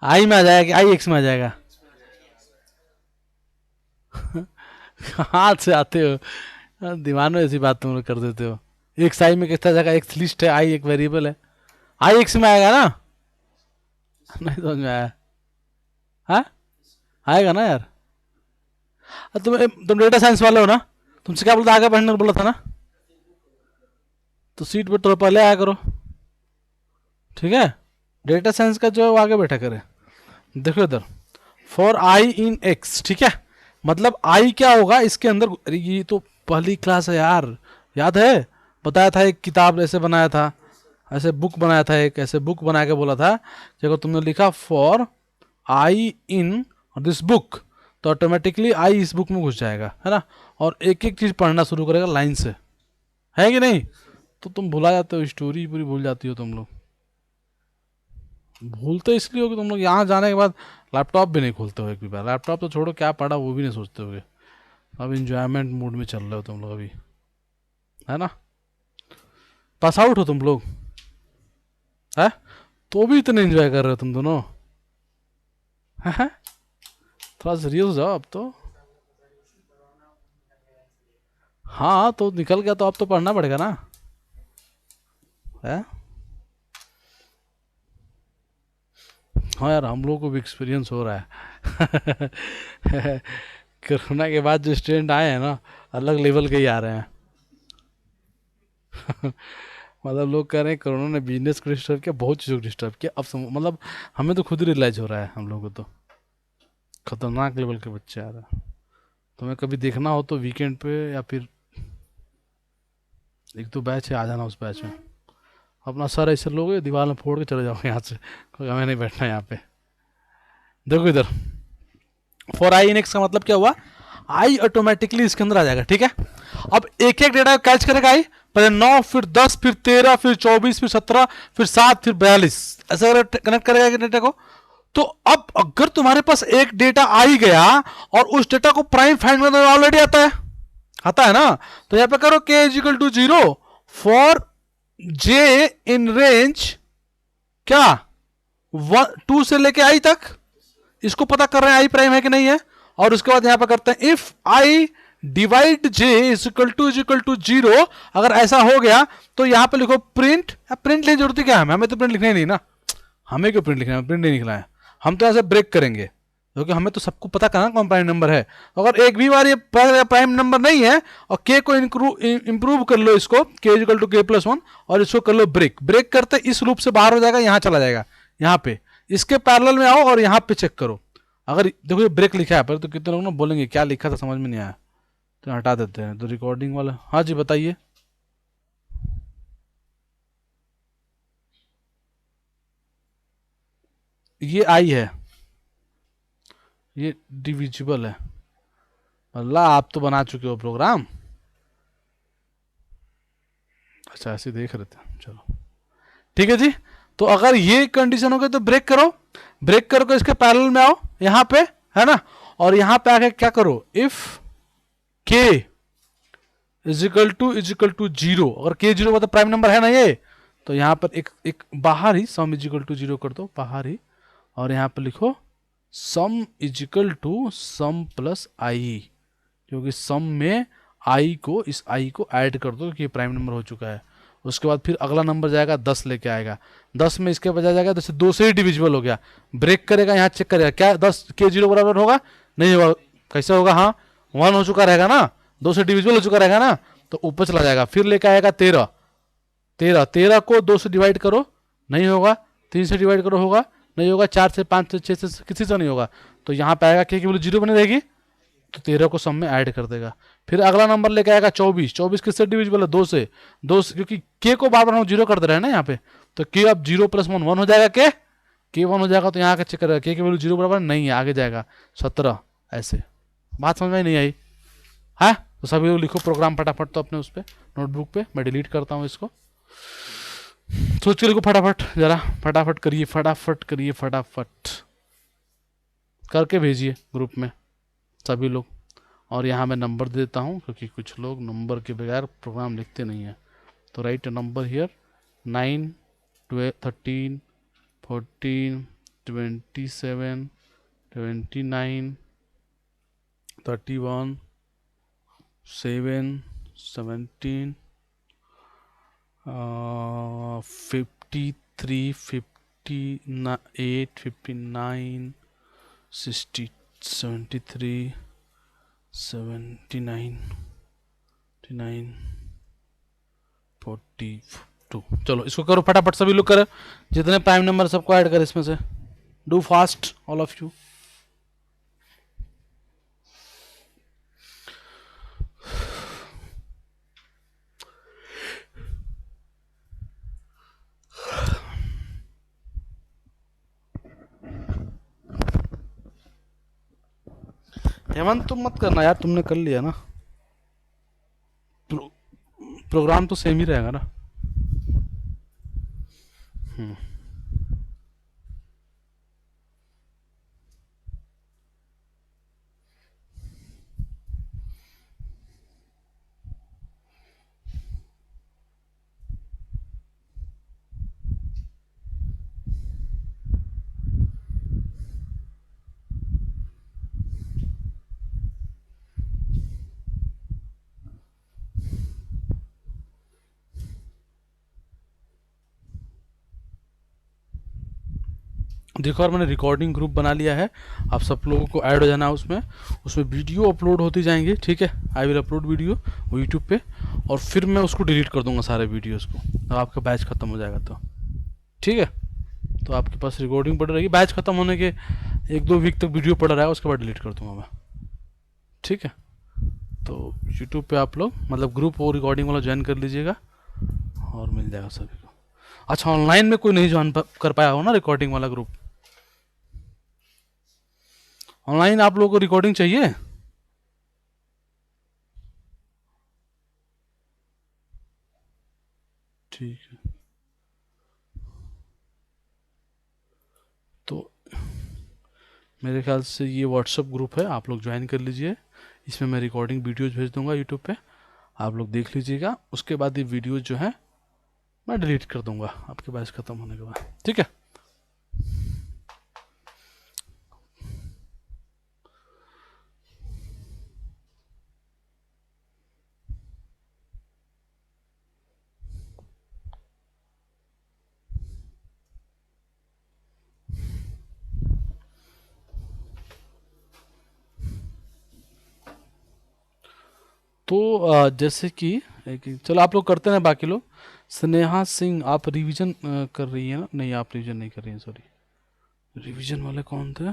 आई में आ जाएगा कि आई एक्स में आ जाएगा? हाथ से आते हो, दिमाग में ऐसी बात तुम लोग कर देते हो। एक्स आई में कितना जगह, एक्स लिस्ट है, आई एक वेरिएबल है, आई एक्स में आएगा ना? नहीं समझ में आया? हाँ आएगा ना यार। तुम डेटा साइंस वाले हो ना, तुमसे क्या बोलता, आगे बढ़ने को बोला था ना, तो सीट पे तो पहले आया करो, ठीक है? डेटा साइंस का जो है वो आगे बैठा करे। देखो इधर, फॉर आई इन एक्स, ठीक है? मतलब आई क्या होगा इसके अंदर, अरे ये तो पहली क्लास है यार, याद है? बताया था एक किताब ऐसे बनाया था, ऐसे बुक बनाया था, एक ऐसे बुक बना के बोला था कि अगर तुमने लिखा for i in this book, तो ऑटोमेटिकली आई इस बुक में घुस जाएगा, है ना? और एक एक चीज पढ़ना शुरू करेगा लाइन से, है कि नहीं? तो तुम भुला जाते हो, स्टोरी पूरी भूल जाती हो तुम लोग। भूलते इसलिए हो कि तुम लोग यहाँ जाने के बाद लैपटॉप भी नहीं खोलते हो एक भी बार, लैपटॉप तो छोड़ो क्या पढ़ा वो भी नहीं सोचते हो। अब इंजॉयमेंट मूड में चल रहे हो तुम लोग अभी, है ना? पास आउट हो तुम लोग, है? तो भी इतने एंजॉय कर रहे हो तुम दोनों, है? थोड़ा सीरियस हो जाओ अब तो। हाँ तो निकल गया तो अब तो पढ़ना पड़ेगा ना, है? हाँ यार हम लोग को भी एक्सपीरियंस हो रहा है। कोरोना के बाद जो स्टूडेंट आए हैं ना, अलग लेवल के ही आ रहे हैं। मतलब लोग कह रहे हैं कोरोना ने बिजनेस को डिस्टर्ब किया, बहुत चीज़ों को डिस्टर्ब किया। अब मतलब हमें तो खुद ही रियलाइज हो रहा है, हम लोग को तो खतरनाक लेवल के बच्चे आ रहे हैं। तुम्हें कभी देखना हो तो वीकेंड पे, या फिर एक दो बैच है आ जाना उस बैच में, अपना सर ऐसे लोगे दीवार में फोड़ के चले जाओगे यहाँ से, कोई हमें नहीं बैठना यहाँ पे। देखो इधर, फॉर आई इन एक्स का मतलब क्या हुआ, आई ऑटोमेटिकली इसके अंदर आ जाएगा, ठीक है? अब एक एक डेटा कैच करेगा आई, पहले 9 फिर 10 फिर 13 फिर 24 फिर 17 फिर 7 फिर 42, ऐसे कनेक्ट करेगा डेटा को। तो अब अगर तुम्हारे पास एक डेटा आई गया और उस डेटा को प्राइम फाइंड करना ऑलरेडी आता है ना, तो यहां पे करो k is equal to 0 for j in range क्या 2 से लेके आई तक, इसको पता कर रहे हैं आई प्राइम है कि नहीं है। और उसके बाद यहां पर करते हैं if i divide j is equal to 0, अगर ऐसा हो गया तो यहां पे लिखो प्रिंट। प्रिंट लेने जरूरत क्या है, हमें तो प्रिंट लिखना ही नहीं ना, हमें क्यों प्रिंट लिखना है, प्रिंट नहीं लिखना है, हम तो ऐसे ब्रेक करेंगे क्योंकि हमें तो सबको पता करना कौन प्राइम नंबर है। अगर एक भी बार ये प्राइम नंबर नहीं है और के को इंप्रूव कर लो, इसको के इक्वल टू के प्लस 1, और इसको कर लो ब्रेक। ब्रेक करते इस लूप से बाहर हो जाएगा, यहां चला जाएगा, यहाँ पे इसके पैरेलल में आओ और यहाँ पे चेक करो। अगर देखो ये ब्रेक लिखा है पर, तो कितने लोग ना बोलेंगे क्या लिखा था समझ में नहीं आया, तो हटा देते हैं। तो रिकॉर्डिंग वाला, हाँ जी बताइए। ये आई है, ये डिविजिबल है। अल्लाह आप तो बना चुके हो प्रोग्राम, अच्छा ऐसे देख रहे थे, चलो ठीक है जी। तो अगर ये कंडीशन हो गई तो ब्रेक करो, ब्रेक करके इसके पैरेलल में आओ यहाँ पे, है ना? और यहाँ पे आके क्या करो, इफ के इज इक्वल टू 0, अगर के 0 मतलब प्राइम नंबर है ना ये, तो यहाँ पर एक बाहर ही सम इज इक्वल टू 0 कर दो, बाहर ही, और यहाँ पर लिखो sum is equal to sum plus I, क्योंकि सम में आई को, इस आई को ऐड कर दो क्योंकि ये प्राइम नंबर हो चुका है। उसके बाद फिर अगला नंबर जाएगा 10 लेके आएगा, 10 में इसके बजाय जाएगा, जैसे 2 से ही डिविजिबल हो गया, ब्रेक करेगा, यहाँ चेक करेगा क्या 10 के 0 बराबर होगा, नहीं होगा, कैसे होगा, हाँ 1 हो चुका रहेगा ना, 2 से डिविजिबल हो चुका रहेगा ना, तो ऊपर चला जाएगा। फिर लेके आएगा 13, 13 को 2 से डिवाइड करो, नहीं होगा। 3 से डिवाइड करो, होगा नहीं होगा। 4 से, 5 से, 6 से, किसी से नहीं होगा। तो यहाँ पे आएगा के की वैल्यू 0 बनी रहेगी, तो 13 को सम में ऐड कर देगा। फिर अगला नंबर लेके आएगा 24, 24 किससे डिविजिबल है? 2 से, 2 से, क्योंकि के को बार बार हम 0 कर दे रहे हैं ना यहाँ पे, तो के अब 0 + 1 1 हो जाएगा, के 1 हो जाएगा। तो यहाँ का चेक करेगा के की वैल्यू 0 बराबर नहीं है, आगे जाएगा 17। ऐसे बात समझ में नहीं आई है? तो सभी लोग लिखो प्रोग्राम फटाफट, तो अपने उस पर नोटबुक पे मैं डिलीट करता हूँ इसको। सोच के लिखो फटाफट, जरा फटाफट करिए, फटाफट करिए, फटाफट करके भेजिए ग्रुप में सभी लोग। और यहाँ मैं नंबर देता हूँ, क्योंकि कुछ लोग नंबर के बगैर प्रोग्राम लिखते नहीं हैं। तो राइट नंबर हियर 9, 13, 14, 27, 29, 31, 7, 17, 53, 58, 59, 60, 73, 79, 49, 42। चलो इसको करो फटाफट, सभी लोग करें, जितने प्राइम नंबर सबको ऐड करें इसमें से। Do fast all of you. Hemant तुम मत करना यार, तुमने कर लिया ना। प्रोग्राम तो सेम ही रहेगा ना। देखो, और मैंने रिकॉर्डिंग ग्रुप बना लिया है, आप सब लोगों को ऐड हो जाना उसमें। उसमें वीडियो अपलोड होती जाएंगी, ठीक है। आई विल अपलोड वीडियो वो यूट्यूब पे, और फिर मैं उसको डिलीट कर दूंगा सारे वीडियोस को, जब आपका बैच खत्म हो जाएगा तो, ठीक है। तो आपके पास रिकॉर्डिंग पड़ी रहेगी, बैच खत्म होने के 1-2 वीक तक वीडियो पड़ा रहेगा, उसके बाद डिलीट कर दूंगा मैं, ठीक है। तो यूट्यूब पे आप लोग मतलब ग्रुप और रिकॉर्डिंग वाला ज्वाइन कर लीजिएगा, और मिल जाएगा सभी को। अच्छा, ऑनलाइन में कोई नहीं ज्वाइन कर पाया हो ना रिकॉर्डिंग वाला ग्रुप? ऑनलाइन आप लोगों को रिकॉर्डिंग चाहिए? ठीक है, तो मेरे ख्याल से ये व्हाट्सअप ग्रुप है, आप लोग ज्वाइन कर लीजिए। इसमें मैं रिकॉर्डिंग वीडियोज भेज दूंगा यूट्यूब पे, आप लोग देख लीजिएगा। उसके बाद ये वीडियोज जो है मैं डिलीट कर दूंगा आपके बैच खत्म होने के बाद, ठीक है। तो जैसे कि चलो आप लोग करते हैं, बाकी लोग। स्नेहा सिंह, आप रिवीजन कर रही है ना? नहीं, आप रिवीजन नहीं कर रही हैं, सॉरी। रिवीजन वाले कौन थे?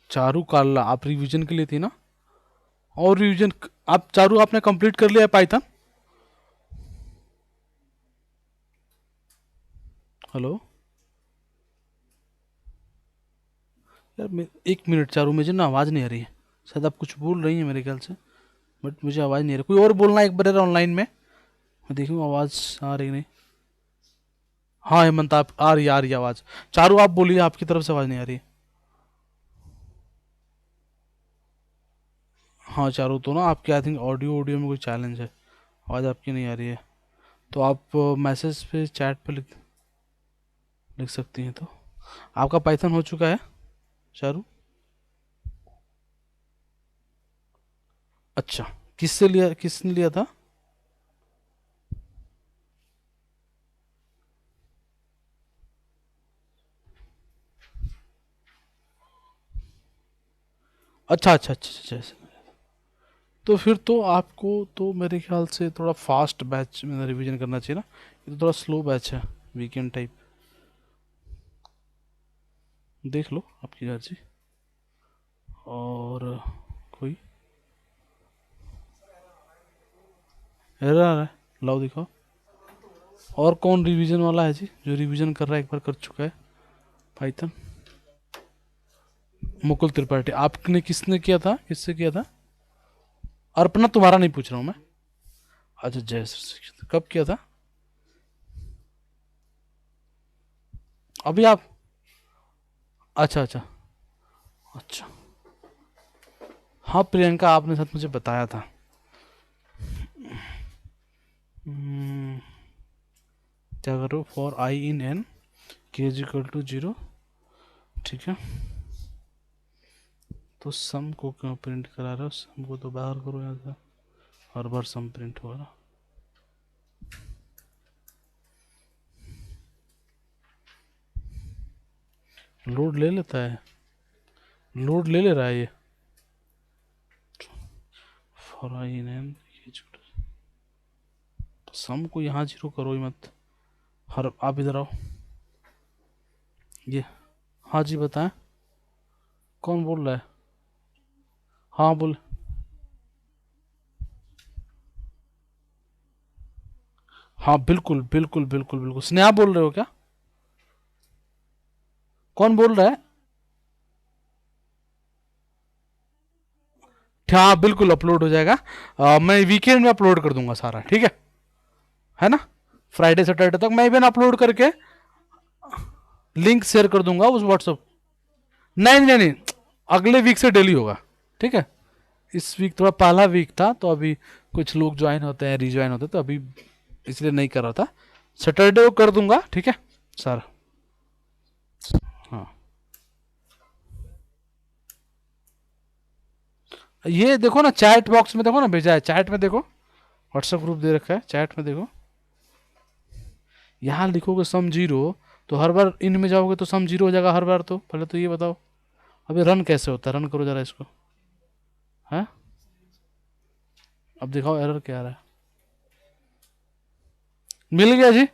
चारू काला, आप रिवीजन के लिए थी ना? और रिवीजन आप चारू आपने कंप्लीट कर लिया है पाइथन? हेलो यार, 1 मिनट चारू, मुझे ना आवाज़ नहीं आ रही है। शायद आप कुछ बोल रही हैं मेरे ख्याल से, बट मुझे आवाज़ नहीं आ रही। कोई और बोलना एक बार ऑनलाइन में, मैं देखूँ आवाज़ आ रही नहीं। हाँ हेमंत, आप आ रही है आवाज़। चारू आप बोलिए, आपकी तरफ से आवाज़ नहीं आ रही। हाँ चारू, तो ना आपके आई थिंक ऑडियो ऑडियो में कोई चैलेंज है, आवाज़ आपकी नहीं आ रही है। तो आप मैसेज पे, चैट पे लिख लिख सकती हैं। तो आपका पाइथन हो चुका है चारू? अच्छा, किससे लिया, किसने लिया था? अच्छा अच्छा अच्छा अच्छा अच्छा। तो फिर तो आपको तो मेरे ख्याल से थोड़ा फास्ट बैच में रिवीजन करना चाहिए ना, ये तो थोड़ा स्लो बैच है, वीकेंड टाइप। देख लो आपकी मर्जी। और कोई एरर आ रहा है, लाओ दिखाओ। और कौन रिवीजन वाला है जी, जो रिवीजन कर रहा है, एक बार कर चुका है पाइथन? मुकुल त्रिपाठी। आपने किसने किया था, किससे किया था? अर्पणा, तुम्हारा नहीं पूछ रहा हूँ मैं। अच्छा जय श्री कृष्ण, कब किया था? अभी आप? अच्छा अच्छा अच्छा। हाँ प्रियंका, आपने साथ मुझे बताया था। हम्म, क्या करो, फॉर आई इन एन के इज इक्वल टू जीरो, ठीक है। तो सम को क्यों प्रिंट करा रहे हो, सम को तो बाहर करो यहाँ से, हर बार सम प्रिंट हो रहा। लोड ले लेता है, लोड ले ले रहा है ये। फॉर आई इन एन, सम को यहाँ जीरो करो ही मत। हर, आप इधर आओ। ये, हाँ जी बताएं, कौन बोल रहा है? हाँ बोल। हाँ बिल्कुल बिल्कुल बिल्कुल बिल्कुल, स्नेहा बोल रहे हो क्या? कौन बोल रहा है? हाँ बिल्कुल अपलोड हो जाएगा। मैं वीकेंड में अपलोड कर दूंगा सारा, ठीक है ना? फ्राइडे सैटरडे तक मैं इवन अपलोड करके लिंक शेयर कर दूंगा उस व्हाट्सअप। नहीं नहीं नहीं, अगले वीक से डेली होगा, ठीक है। इस वीक थोड़ा पहला वीक था, तो अभी कुछ लोग ज्वाइन होते हैं, रिज्वाइन होते हैं, तो अभी इसलिए नहीं कर रहा था। सैटरडे को कर दूंगा, ठीक है सर। हाँ, ये देखो ना चैट बॉक्स में, देखो ना भेजा है चैट में, देखो व्हाट्सएप ग्रुप दे रखा है, चैट में देखो। यहाँ लिखोगे सम जीरो, तो हर बार इन में जाओगे तो सम जीरो हो जाएगा हर बार। तो पहले तो ये बताओ, अभी रन कैसे होता है, रन करो जरा इसको। है, अब दिखाओ एरर क्या आ रहा है। मिल गया जी।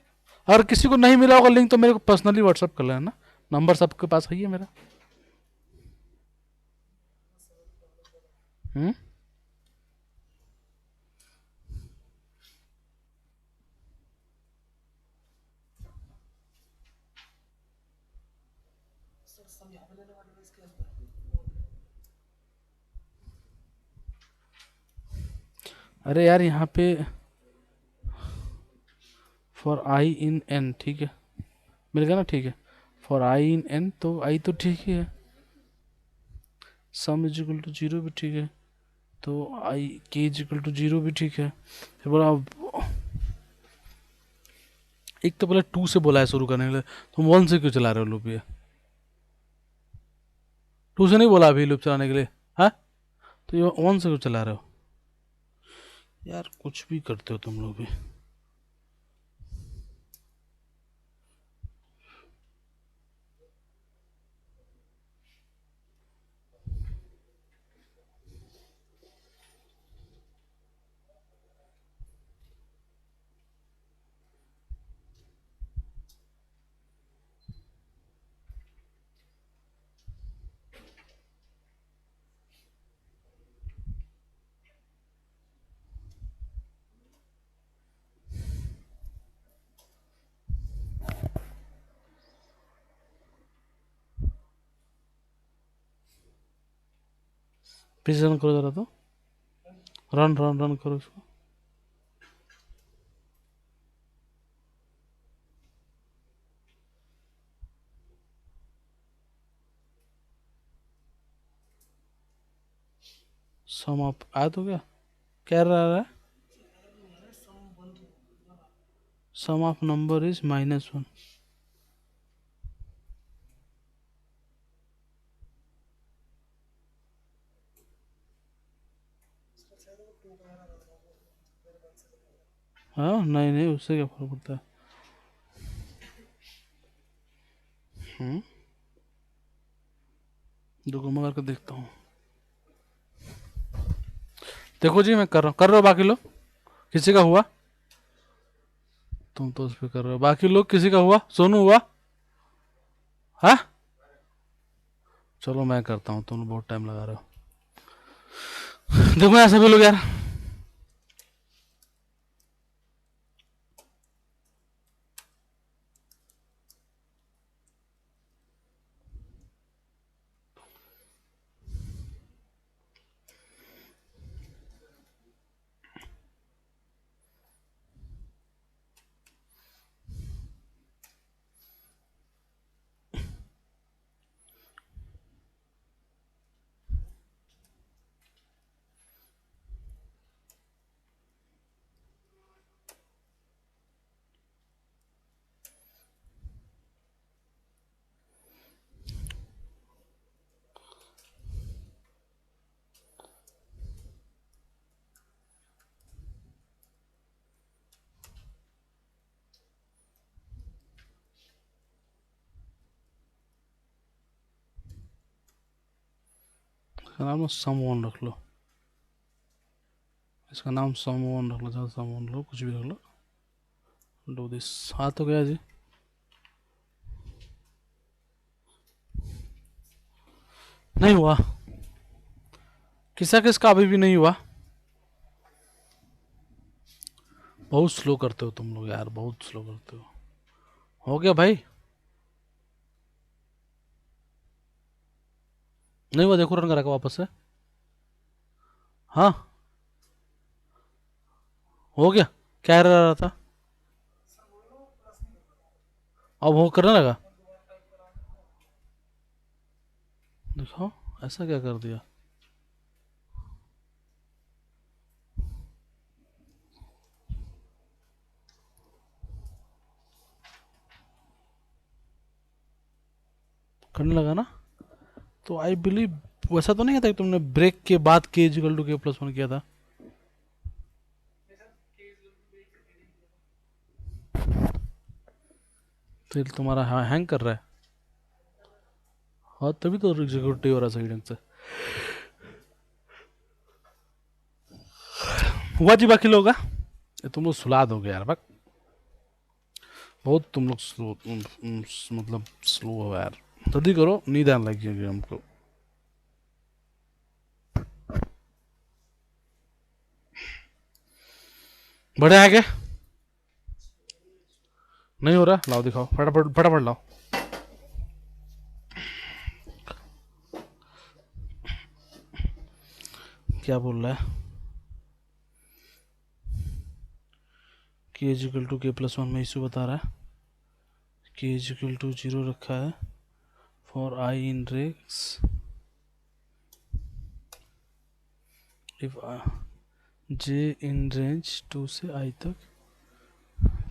अगर किसी को नहीं मिला होगा लिंक, तो मेरे को पर्सनली व्हाट्सअप कर लेना, नंबर सबके पास है ही है मेरा। हम्म। अरे यार यहाँ पे फॉर आई इन एन, ठीक है, मिल गया ना, ठीक है। फॉर आई इन एन, तो आई तो ठीक ही है, sum is equal to zero भी ठीक है, तो आई के इज इक्वल टू जीरो भी ठीक है। फिर बोला, एक तो पहले टू से बोला है शुरू करने के लिए, तुम वन से क्यों चला रहे हो लूप ये? टू से नहीं बोला अभी लूप चलाने के लिए, हाँ? तो ये वन से क्यों चला रहे हो? यार कुछ भी करते हो तुम लोग भी। प्लीज रन करो जरा तो, रन रन रन करो इसको। सम अप आया तो क्या, क्या रहा है? सम ऑफ नंबर इज -1। हाँ नहीं नहीं, उससे क्या फर्क पड़ता है। हम्म, रुको मैं करके देखता हूँ। देखो जी मैं कर रहा हूँ, बाकी लोग किसी का हुआ? तुम तो उस पर कर रहे हो, बाकी लोग किसी का हुआ? सोनू हुआ? हाँ चलो मैं करता हूँ, तुम बहुत टाइम लगा रहे हो। देखो यार सभी लोग यार, इसका नाम समवन रख लो, इसका नाम समवन रख लो, चाहे समवन लो, कुछ भी रख लो। Do this. हाँ तो गया जी, नहीं हुआ। किसका अभी भी नहीं हुआ। बहुत स्लो करते हो तुम लोग यार, बहुत स्लो करते हो गया भाई? नहीं हुआ, देखो रन करा के वापस से। हाँ हो गया, क्या रहा था? अब वो करने लगा, देखो ऐसा क्या कर दिया। करने लगा ना, तो आई बिलीव वैसा तो नहीं था कि तुमने ब्रेक के बाद के इक्वल टू के प्लस वन किया था? तो ये तुम्हारा हैंग कर रहा है। हाँ तभी तो एग्जीक्यूटिव हो रहा है सही ढंग से। हुआ जी बाकी लोग का? ये तुम लोग सुला दोगे यार, बक बहुत तुम लोग स्लो, मतलब स्लो हो यार, जल्दी करो, नींद आने लगी है हमको। बढ़िया है क्या? नहीं हो रहा, लाओ दिखाओ, फटाफट फटाफट लाओ। क्या बोल रहा है? के इज इक्वल टू के प्लस वन में इशू बता रहा है, के इज इक्वल टू जीरो रखा है for i in range if j in range two से आई तक,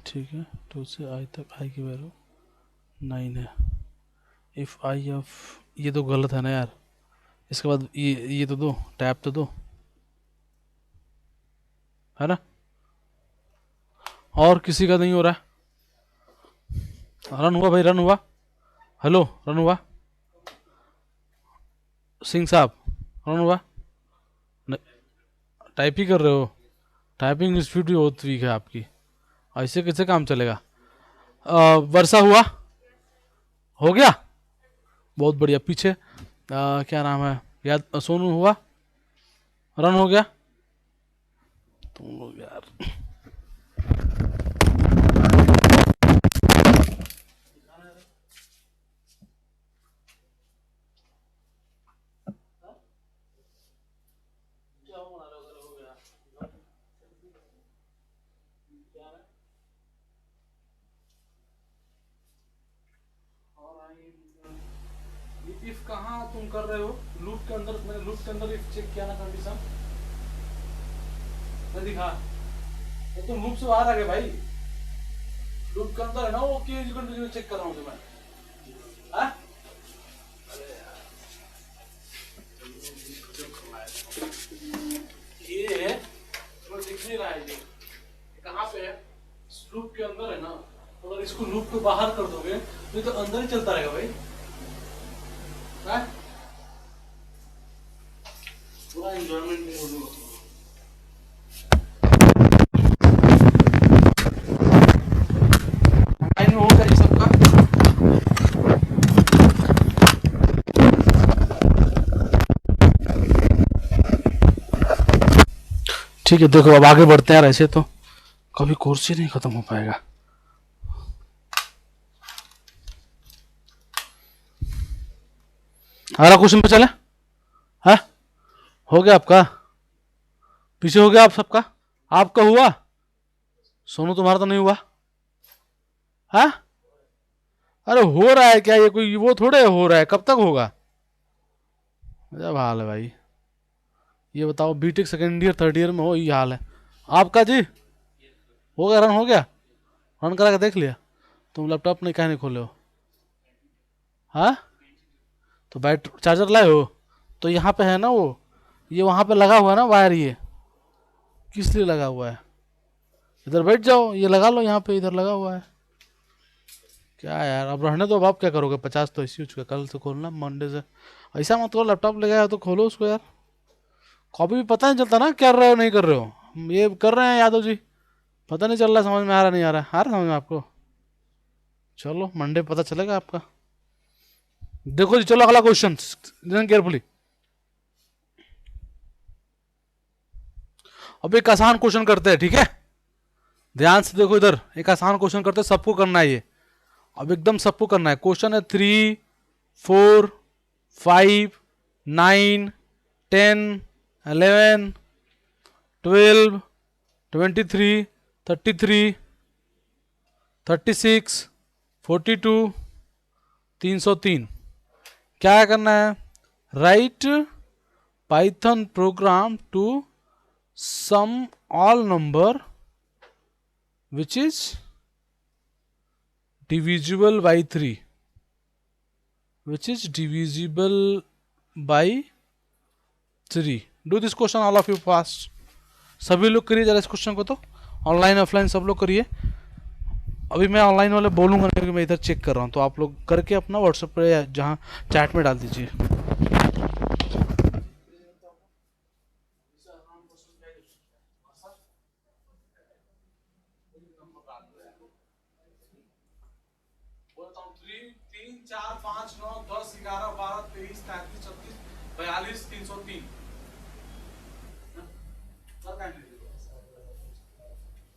ठीक है, टू से आई तक आई की वैल्यू 9 है। इफ आई ऑफ, ये तो गलत है ना यार, इसके बाद ये तो दो, टैप तो दो, है ना? और किसी का नहीं हो रहा है? रन हुआ भाई, रन हुआ। हेलो, रन हुआ सिंह साहब, रन हुआ? टाइप ही कर रहे हो, टाइपिंग स्पीड भी बहुत वीक है आपकी, ऐसे कैसे काम चलेगा? वर्षा हुआ? हो गया, बहुत बढ़िया। पीछे क्या नाम है, याद, सोनू हुआ? रन हो गया? तुम लोग यार, इफ कहाँ तुम कर रहे हो? लूप के अंदर, मैंने लूप के अंदर इफ चेक किया ना कंडीशन, मैं दिखा, तो तुम लूप से बाहर आ गए भाई। लूप के अंदर है ना वो, के कंडीशन चेक कर रहा हूँ मैं। हाँ? ये तुम्हें दिख नहीं रहा है, ये कहाँ पे है? लूप के अंदर है ना, अगर इसको लूप के बाहर कर दोगे तो ये तो अंदर ही चलता रहेगा भाई। हाँ? पूरा एंजॉयमेंट नहीं होगा। ठीक है, देखो अब आगे बढ़ते हैं यार, ऐसे तो कभी कोर्स ही नहीं खत्म हो पाएगा। अगला क्वेश्चन पे चले। है, हो गया आपका, पीछे हो गया आप सबका, आपका हुआ, सोनू तुम्हारा तो नहीं हुआ। है, अरे हो रहा है क्या, ये कोई वो थोड़े हो रहा है, कब तक होगा। जब हाल है भाई, ये बताओ BTech second year third year में हो, ये हाल है आपका जी। हो गया, रन हो गया, रन करा के देख लिया। तुम लैपटॉप नहीं कहा नहीं खोले हो। हाँ, तो बैट चार्जर लाए हो, तो यहाँ पे है ना वो, ये वहाँ पे लगा हुआ है ना वायर, ये किस लिए लगा हुआ है। इधर बैठ जाओ, ये लगा लो यहाँ पे, इधर लगा हुआ है। क्या यार, अब रहने दो, अब आप क्या करोगे, 50 तो इसी का, कल से खोलना मंडे से। ऐसा मत करो, लैपटॉप ले गया तो खोलो उसको यार, कॉपी भी पता नहीं चलता ना कर रहे हो नहीं कर रहे हो। ये कर रहे हैं यादव जी, पता नहीं चल रहा, समझ में आ रहा नहीं आ रहा, आ रहा समझ में आपको। चलो मंडे पता चलेगा आपका। देखो जी, चलो अगला क्वेश्चन, केयरफुली। अब एक आसान क्वेश्चन करते हैं, ठीक है, ध्यान से देखो इधर, एक आसान क्वेश्चन करते हैं, सबको करना है ये, अब एकदम सबको करना है। क्वेश्चन है 3, 4, 5, 9, 10, 11, 12, 23, 33, 36, 42, 303। क्या करना है, write Python program to sum all number which is divisible by 3, which is divisible by 3। do this question all of you fast, सभी लोग करिए जरा इस क्वेश्चन को, तो ऑनलाइन ऑफलाइन सब लोग करिए। अभी मैं ऑनलाइन वाले बोलूंगा नहीं, क्योंकि मैं इधर चेक कर रहा हूँ, तो आप लोग करके अपना व्हाट्सएप पे या जहाँ चैट में डाल दीजिए। तीन, चार, पाँच, नौ, 10, 11, 12, 23, 33, 36, 42, 303।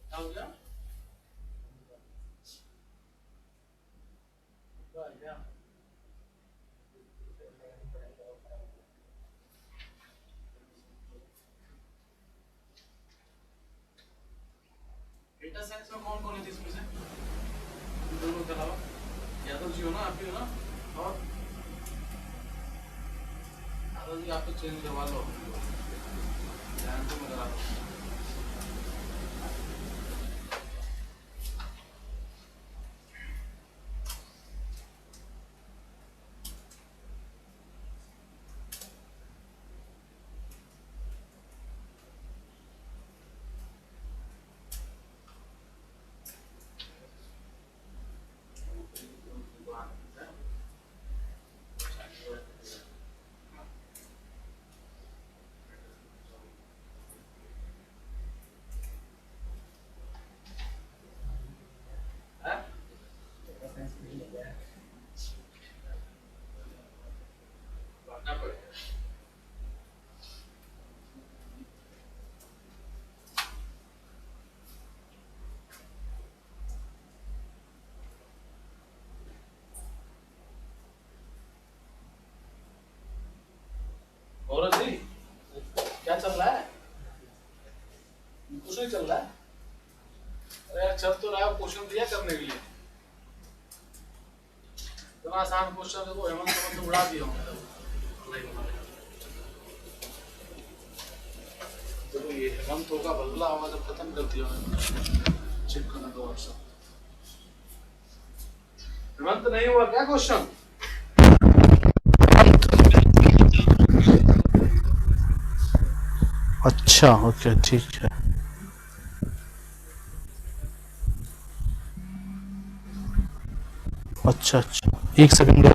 क्या हो गया? डेटा साइंस में कौन कौन है इसमें से, इन दोनों के अलावा? यादव जी हो ना, आप भी हो ना, और यादव जी आप तो चेंज करवा लो, ध्यान से मत करा। गौरव जी, क्या चल रहा है? कुछ नहीं चल रहा है। अरे यार चल तो रहा है, क्वेश्चन दिया करने के लिए, इतना आसान क्वेश्चन है, तो हेमंत को तो उड़ा दिया हूँ। तो ये हेमंत होगा बदला होगा जब खत्म कर दिया मैंने, चेक करना दो व्हाट्सएप। हेमंत नहीं हुआ क्या क्वेश्चन? अच्छा ओके ठीक है। अच्छा अच्छा, एक सेकंड।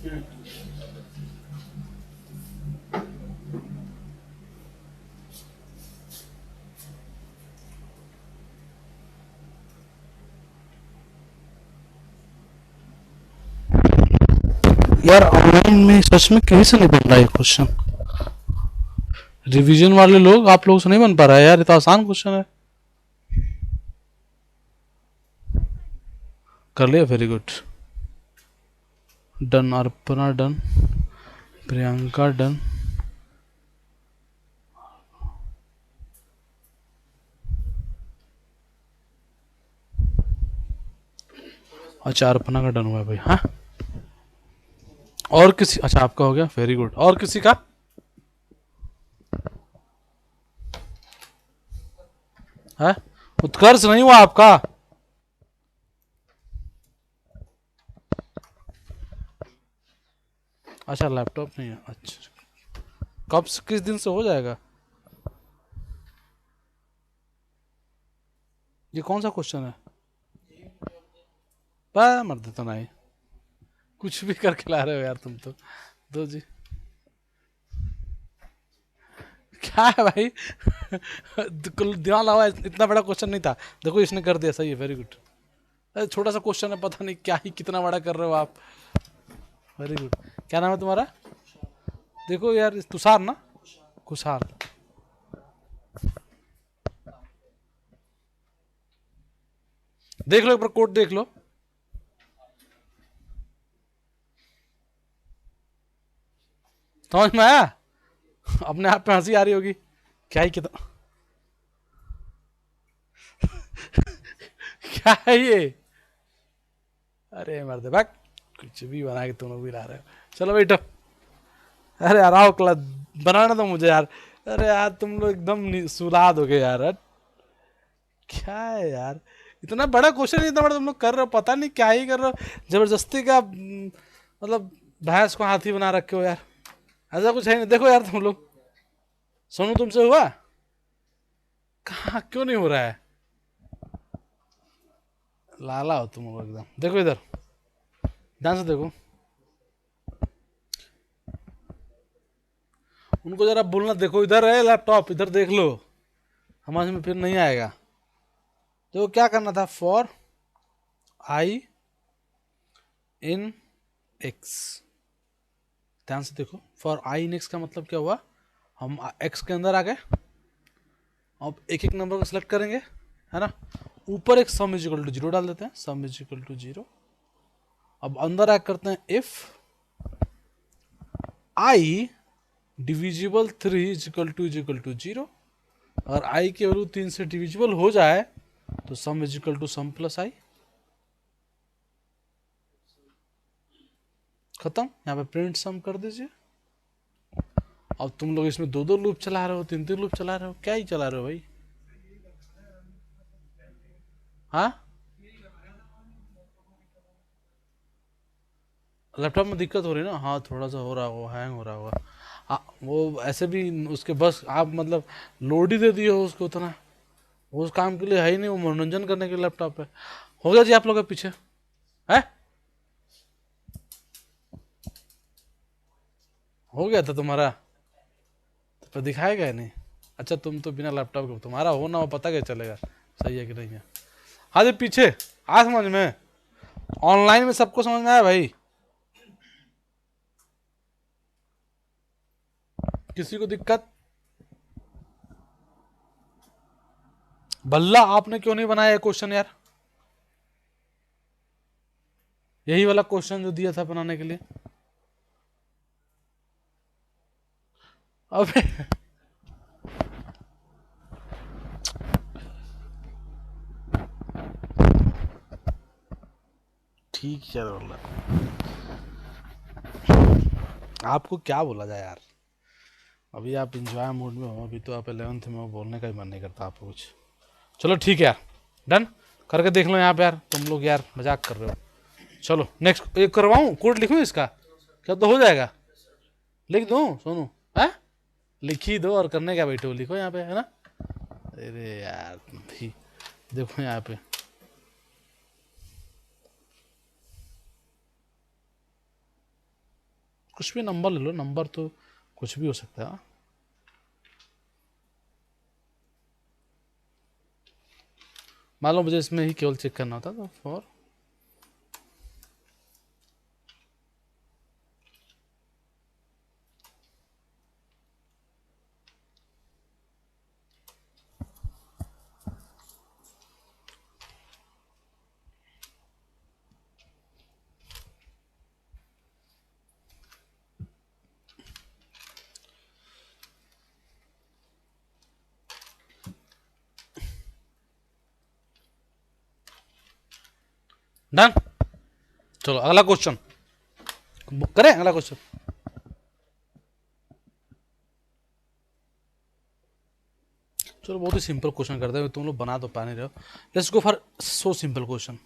यार ऑनलाइन में सच में कहीं से नहीं बन रहा है क्वेश्चन। रिवीजन वाले लोग, आप लोगों से नहीं बन पा रहा है यार, ये तो आसान क्वेश्चन है। कर लिया, very good. Done, Arpana done, Priyanka done. अच्छा, अर्पणा का डन हुआ है भाई। हाँ, और किसी, अच्छा आपका हो गया, वेरी गुड। और किसी का? है, उत्कर्ष नहीं हुआ आपका? अच्छा, लैपटॉप नहीं है, अच्छा। कब से, किस दिन से हो जाएगा? ये कौन सा क्वेश्चन है? मर देता नहीं, कुछ भी करके ला रहे हो यार तुम तो। दो जी, क्या है भाई? दिमाग लगा, इतना बड़ा क्वेश्चन नहीं था। देखो इसने कर दिया, सही है, वेरी गुड। अरे छोटा सा क्वेश्चन है, पता नहीं क्या ही कितना बड़ा कर रहे हो आप। Very good. क्या नाम है तुम्हारा? देखो यार, तुषार ना? कुशार। देख लो एक बार, कोड देख लो। समझ में आया? अपने आप पे हंसी आ रही होगी। क्या ही कितना, क्या है ये? अरे मर्द बक, कुछ भी बना के तुम लोग भी ला रहे हो। चलो बैठो। अरे यार आओ, क्लास बनाना दो मुझे यार। अरे यार तुम लोग एकदम सुला दोगे यार, क्या है यार? इतना बड़ा क्वेश्चन, इतना बड़ा तुम लोग कर रहे हो, पता नहीं क्या ही कर रहे हो। जबरदस्ती का मतलब भैंस को हाथी बना रखे हो यार। ऐसा कुछ है नहीं, देखो यार तुम लोग। सोनू तुमसे हुआ? कहाँ, क्यों नहीं हो रहा है? लाला हो तुम लोग एकदम। देखो इधर, ध्यान से देखो। उनको जरा बोलना, देखो इधर है लैपटॉप, इधर देख लो। हमारे में फिर नहीं आएगा। तो क्या करना था? For i in x. ध्यान से देखो, फॉर आई इन एक्स का मतलब क्या हुआ? हम एक्स के अंदर आ गए। अब एक एक नंबर को सिलेक्ट करेंगे, है ना? ऊपर एक sum is equal to zero डाल देते हैं, sum is equal to zero. अब अंदर आ करते हैं if i divisible three is equal to zero. अगर आई की वैल्यू तीन से डिविजिबल हो जाए तो sum is equal to sum plus I. खत्म। यहाँ पे प्रिंट सम कर दीजिए। अब तुम लोग इसमें दो दो लूप चला रहे हो, तीन तीन लूप चला रहे हो, क्या ही चला रहे हो भाई? हाँ, लैपटॉप में दिक्कत हो रही है ना? हाँ, थोड़ा सा हो रहा होगा, हैंग हो रहा होगा। वो ऐसे भी उसके बस आप मतलब लोड ही दे दिए हो उसको उतना। वो उस काम के लिए है ही नहीं, वो मनोरंजन करने के लैपटॉप है। हो गया जी आप लोग के पीछे है? हो गया था तुम्हारा? तो दिखाएगा ही नहीं। अच्छा, तुम तो बिना लैपटॉप के, तुम्हारा हो ना हो पता क्या चलेगा सही है कि नहीं है? हाँ जी, पीछे आ समझ में। ऑनलाइन में सबको समझ में आया भाई? किसी को दिक्कत? भल्ला आपने क्यों नहीं बनाया क्वेश्चन यार? यही वाला क्वेश्चन जो दिया था बनाने के लिए। अबे ठीक है बोला। आपको क्या बोला जाए यार? अभी आप इंजॉय मूड में हो, अभी तो आप 11th में हो, बोलने का ही मन नहीं करता आपको कुछ। चलो ठीक है यार, डन। करके देख लो यहाँ पे यार, तुम लोग यार मजाक कर रहे हो। चलो नेक्स्ट, एक करवाऊँ, कोड लिखूँ इसका? क्या तो हो जाएगा? लिख दूँ सोनू? है, लिख ही दो, और करने क्या बैठे हो, लिखो यहाँ पे, है ना? अरे यार भी, देखो यहाँ पे। कुछ भी नंबर ले लो, नंबर तो कुछ भी हो सकता है। मान लो मुझे इसमें ही केवल चेक करना होता तो फॉर डन। चलो अगला क्वेश्चन करें, अगला क्वेश्चन। चलो बहुत ही सिंपल क्वेश्चन करते हैं, तुम लोग बना तो पा नहीं रहे हो। Let's go for so simple question.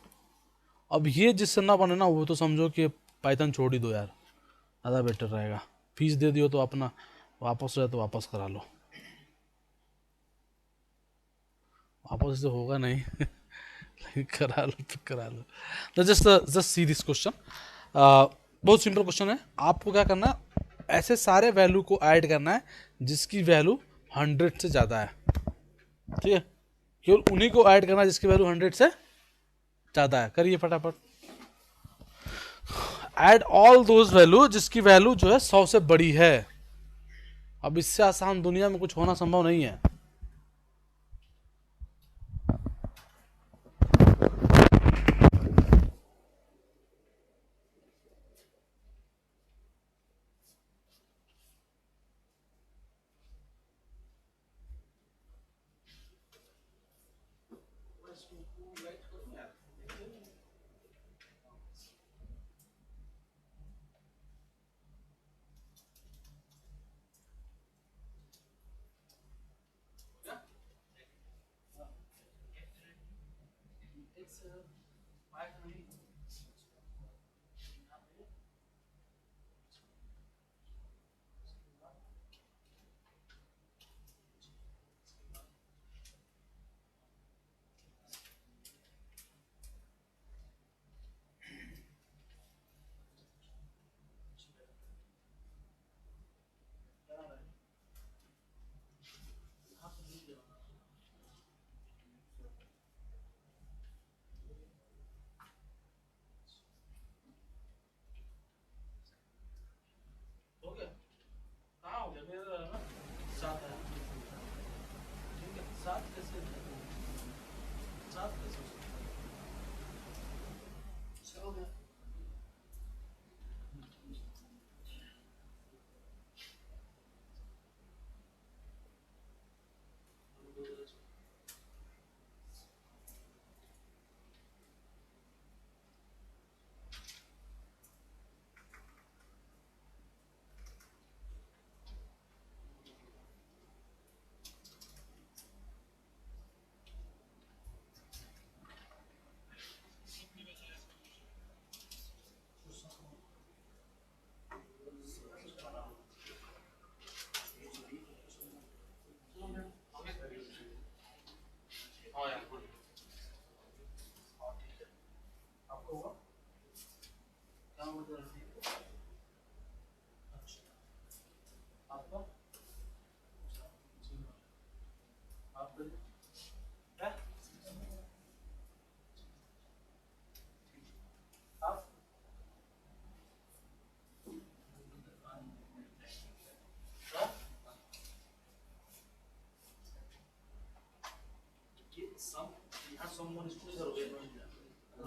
अब ये जिससे ना बने ना वो तो समझो कि पाइथन छोड़ ही दो यार, ज़्यादा बेटर रहेगा। फीस दे दियो तो अपना वापस हो जाए तो वापस करा लो, वापस से होगा नहीं लेकिन करा लो तो करा लो। तो जस्ट सी दिस क्वेश्चन, बहुत सिंपल क्वेश्चन है। आपको क्या करना है, ऐसे सारे वैल्यू को ऐड करना है जिसकी वैल्यू 100 से ज़्यादा है, ठीक है। केवल उन्हीं को ऐड करना है जिसकी वैल्यू 100 से ज़्यादा है। करिए फटाफट, ऐड ऑल दोज वैल्यू जिसकी वैल्यू जो है 100 से बड़ी है। अब इससे आसान दुनिया में कुछ होना संभव नहीं है।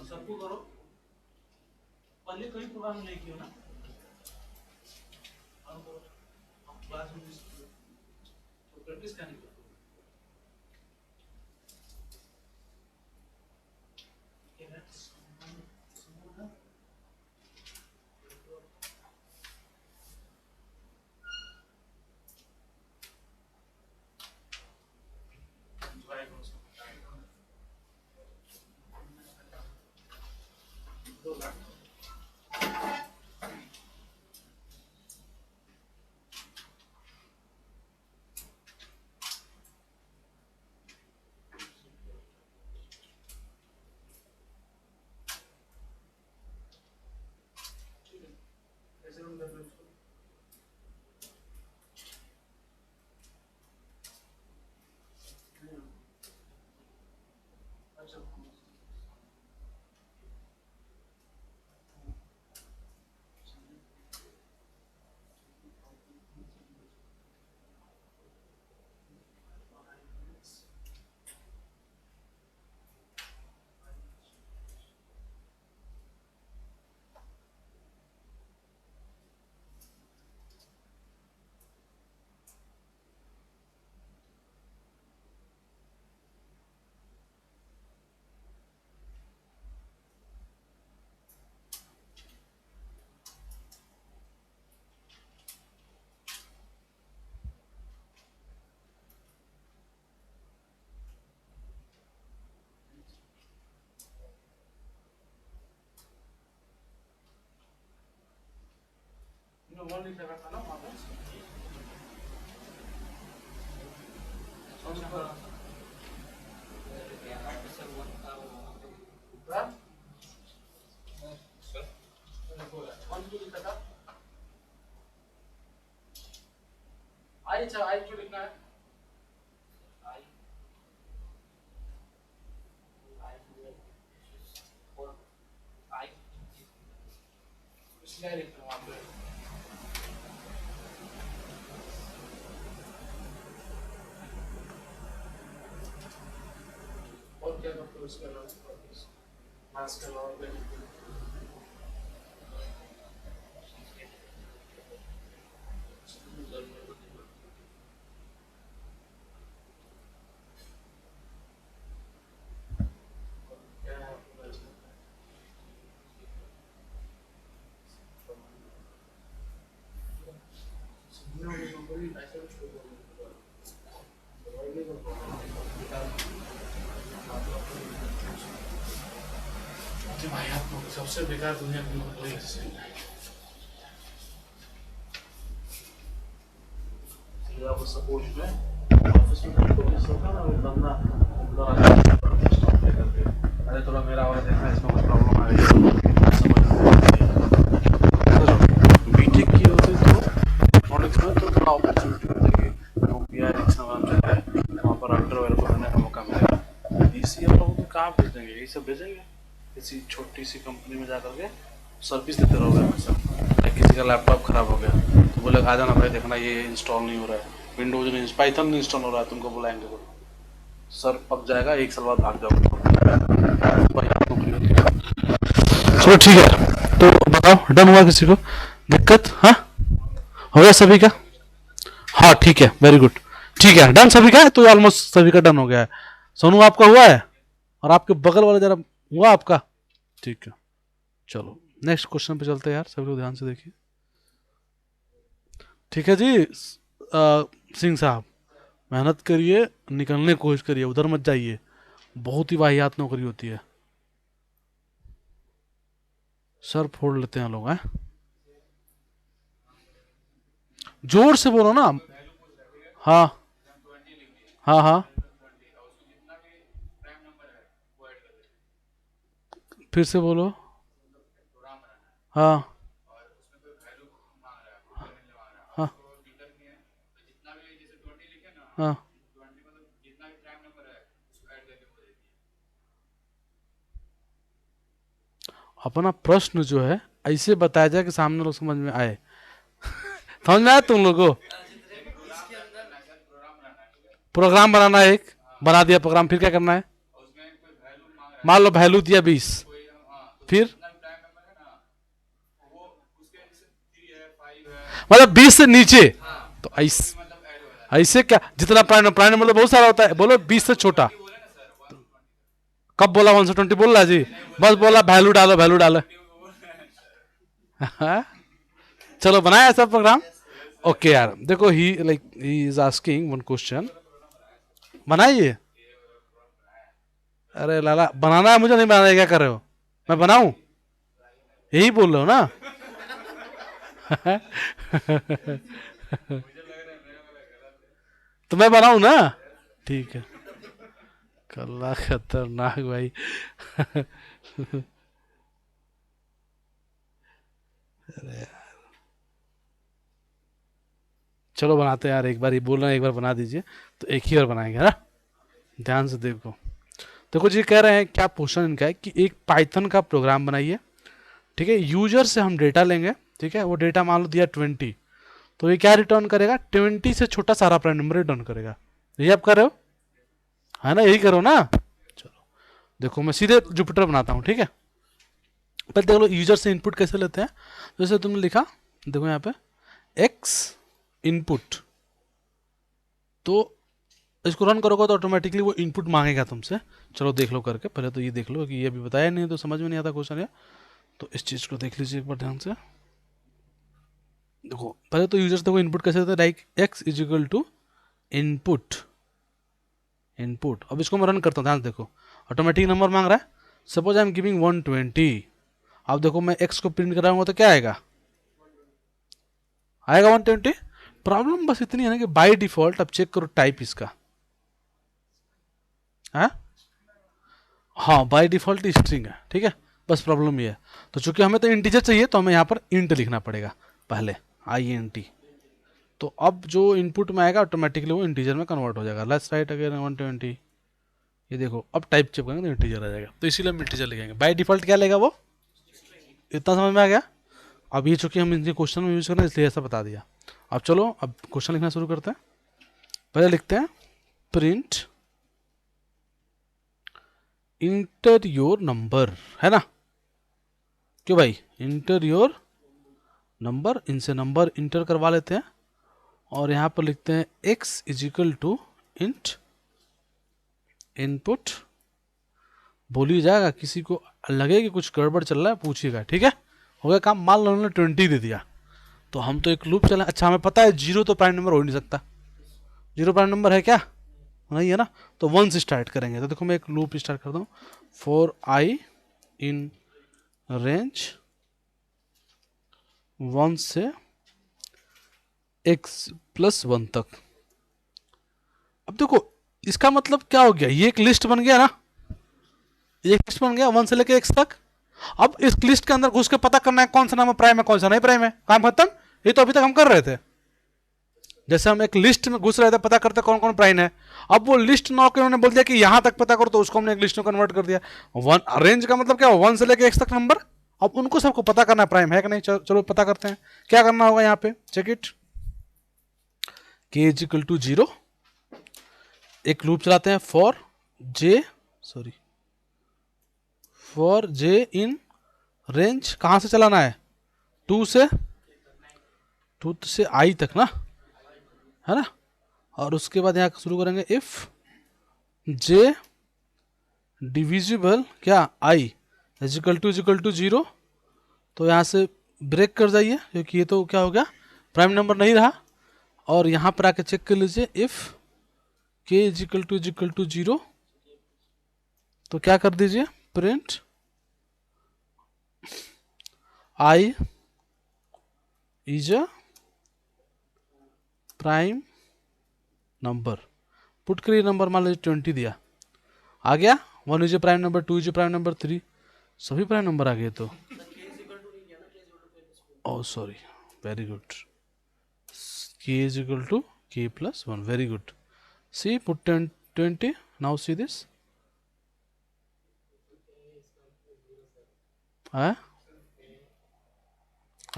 सबको करो, पहले कई प्रोग्राम नहीं किया ना, क्लास में तो प्रैक्टिस करनी पड़ती आई अच्छा आई क्यों लिखना है? इसलिए लिखना वहाँ पे। और क्या करते हो इसके अलावा? मैथ्स के अलावा भाई आप लोग सबसे बेकार दुनिया की कोई आप सपोर्ट में ऑफिस में तो सबका ना बंदा अरे थोड़ा मेरा वाला देखना इसमें कुछ प्रॉब्लम आ रही है बीटेक की होती तो प्रोडक्ट्स में तो थोड़ा अपॉर्चुनिटी मिलेगी क्योंकि यार एग्जाम चल रहा है वहाँ पर अंडर वेयर को करने का मौका मिलेगा। इसी आप लोगों को कहाँ भेजेंगे? यही सब भेजेंगे किसी छोटी सी कंपनी में जाकर के सर्विस देते रहोगे हमेशा। किसी का लैपटॉप खराब हो गया तो बोले आ जाना भाई देखना ये इंस्टॉल नहीं हो रहा है, विंडोज नहीं, पाइथन नहीं इंस्टॉल हो रहा है, तुमको बुलाएंगे तो सर पक जाएगा, एक साल बाद भाग जाओगे। चलो ठीक है तो बताओ डन हुआ किसी को दिक्कत? हाँ हो गया सभी का? हाँ ठीक है वेरी गुड ठीक है डन सभी का है तो ऑलमोस्ट सभी का डन हो गया है। सोनू आपका हुआ है और आपके बगल वाले जरा हुआ आपका? ठीक है चलो नेक्स्ट क्वेश्चन पे चलते हैं यार, सब लोग ध्यान से देखिए। ठीक है जी सिंह साहब मेहनत करिए, निकलने की कोशिश करिए, उधर मत जाइए, बहुत ही वाहियात नौकरी होती है। सर फोड़ लेते हैं लोग हैं, जोर से बोलो ना। हाँ हाँ हाँ फिर से बोलो। हाँ हाँ हाँ अपना प्रश्न जो है ऐसे बताया जाए कि सामने लोग समझ में आए। समझ में आया तुम लोगों को? प्रोग्राम बनाना है एक, बना दिया प्रोग्राम, फिर क्या करना है? मान लो वैल्यू दिया 20, फिर मतलब 20 से नीचे तो ऐसे ऐसे क्या जितना प्राइम प्राइम नंबर तो बहुत सारा होता है, बोलो 20 से छोटा। कब बोला 120 बोल रहा जी? बस बोला वैल्यू डालो वैल्यू डालो। हाँ? चलो बनाया ऐसा प्रोग्राम। ओके यार देखो he is asking one question, बनाइए। अरे लाला बनाना है मुझे, नहीं बनाना है, क्या कर रहे हो? मैं बनाऊं? यही बोल रहे हो ना? तो मैं बनाऊं ना? ठीक है कल्ला खतरनाक भाई। चलो बनाते हैं यार, एक बार ये बोल रहे हैं एक बार बना दीजिए, तो एक ही बार बनाएंगे ना। ध्यान से देखो, देखो जी कह रहे हैं क्या क्वेश्चन इनका है कि एक पाइथन का प्रोग्राम बनाइए। ठीक है यूजर से हम डेटा लेंगे, ठीक है वो डेटा मान लो दिया 20, तो ये क्या रिटर्न करेगा? 20 से छोटा सारा प्राइम नंबर रिटर्न करेगा। यही आप कर रहे हो है ना? यही करो ना। चलो देखो मैं सीधे जुपिटर बनाता हूँ, ठीक है। पहले देख लो यूजर से इनपुट कैसे लेते हैं। जैसे तुमने लिखा देखो यहाँ पे एक्स इनपुट, तो इसको रन करोगे तो ऑटोमेटिकली वो इनपुट मांगेगा तुमसे। चलो देख लो करके, पहले तो ये देख लो कि ये अभी बताया नहीं तो समझ में नहीं आता क्वेश्चन है, तो इस चीज़ को देख लीजिए एक बार ध्यान से। देखो पहले तो यूजर्स देखो इनपुट कैसे होता है, like x is equal to input input. अब इसको मैं रन करता हूँ, ध्यान से देखो ऑटोमेटिक नंबर मांग रहा है। सपोज आई एम गिविंग 120, अब देखो मैं एक्स को प्रिंट कराऊंगा तो क्या आएगा? आएगा 120। प्रॉब्लम बस इतनी है ना कि बाय डिफॉल्ट अब चेक करो टाइप इसका, हाँ हाँ बाय डिफॉल्ट स्ट्रिंग है, ठीक है, बस प्रॉब्लम ये है। तो चूंकि हमें तो इंटीजर चाहिए तो हमें यहाँ पर इंट लिखना पड़ेगा पहले, INT। तो अब जो इनपुट में आएगा ऑटोमेटिकली वो इंटीजर में कन्वर्ट हो जाएगा। Let's write again 120। ये देखो अब टाइप चेक करेंगे तो इंटीजर आ जाएगा, तो इसीलिए हम इंटीजर लिखेंगे। बाय डिफॉल्ट क्या लेगा वो, इतना समझ में आ गया। अब ये चूंकि हम इनके क्वेश्चन में यूज कर रहे हैं इसलिए ऐसा बता दिया। अब चलो अब क्वेश्चन लिखना शुरू करते हैं। पहले लिखते हैं प्रिंट इंटर योर नंबर, है ना, क्यों भाई, इंटर योर नंबर, इनसे नंबर इंटर करवा लेते हैं और यहाँ पर लिखते हैं x is equal to int input. बोली जाएगा, किसी को लगे कि कुछ गड़बड़ चल रहा है पूछिएगा, ठीक है। हो गया काम। मान लो उन्होंने 20 दे दिया तो हम तो एक लूप चला। अच्छा हमें पता है 0 तो प्राइम नंबर हो नहीं सकता, 0 प्राइम नंबर है क्या, नहीं है ना, तो 1 से स्टार्ट करेंगे। तो देखो मैं एक लूप स्टार्ट करता हूँ, फॉर i इन रेंज 1 से x + 1 तक। अब देखो इसका मतलब क्या हो गया, ये एक लिस्ट बन गया ना, ये एक लिस्ट बन गया 1 से लेके x तक। अब इस लिस्ट के अंदर घुस के पता करना है कौन सा नंबर प्राइम है कौन सा नहीं प्राइम है, काम खत्म। ये तो अभी तक हम कर रहे थे, जैसे हम एक लिस्ट में घुस रहे थे पता करते कौन कौन प्राइम है। अब वो लिस्ट नौ के उन्होंने बोल दिया कि यहां तक पता करो, तो उसको हमने एक लिस्ट में कन्वर्ट कर दिया। वन रेंज का मतलब क्या, 1 से लेके x तक नंबर। अब उनको सबको पता करना प्राइम है कि नहीं, चलो पता करते हैं। क्या करना होगा यहाँ पे, check it, k is equal to 0। एक लूप चलाते हैं फॉर j इन रेंज, कहां से चलाना है, 2 से i तक ना, है ना। और उसके बाद यहां शुरू करेंगे इफ j डिविजिबल क्या i इज इक्वल टू 0। तो यहां से ब्रेक कर जाइए क्योंकि ये तो क्या हो गया, प्राइम नंबर नहीं रहा। और यहां पर आके चेक कर लीजिए if k is equal to 0, तो क्या कर दीजिए, print i is a prime number. Put करिए नंबर, मान लीजिए 20 दिया, आ गया। 1 is a prime number, 2 is a prime number, 3 सभी प्राइम नंबर आ गए। तो oh sorry, very good, k is equal to k plus 1, very good। See, put 20, now see this, I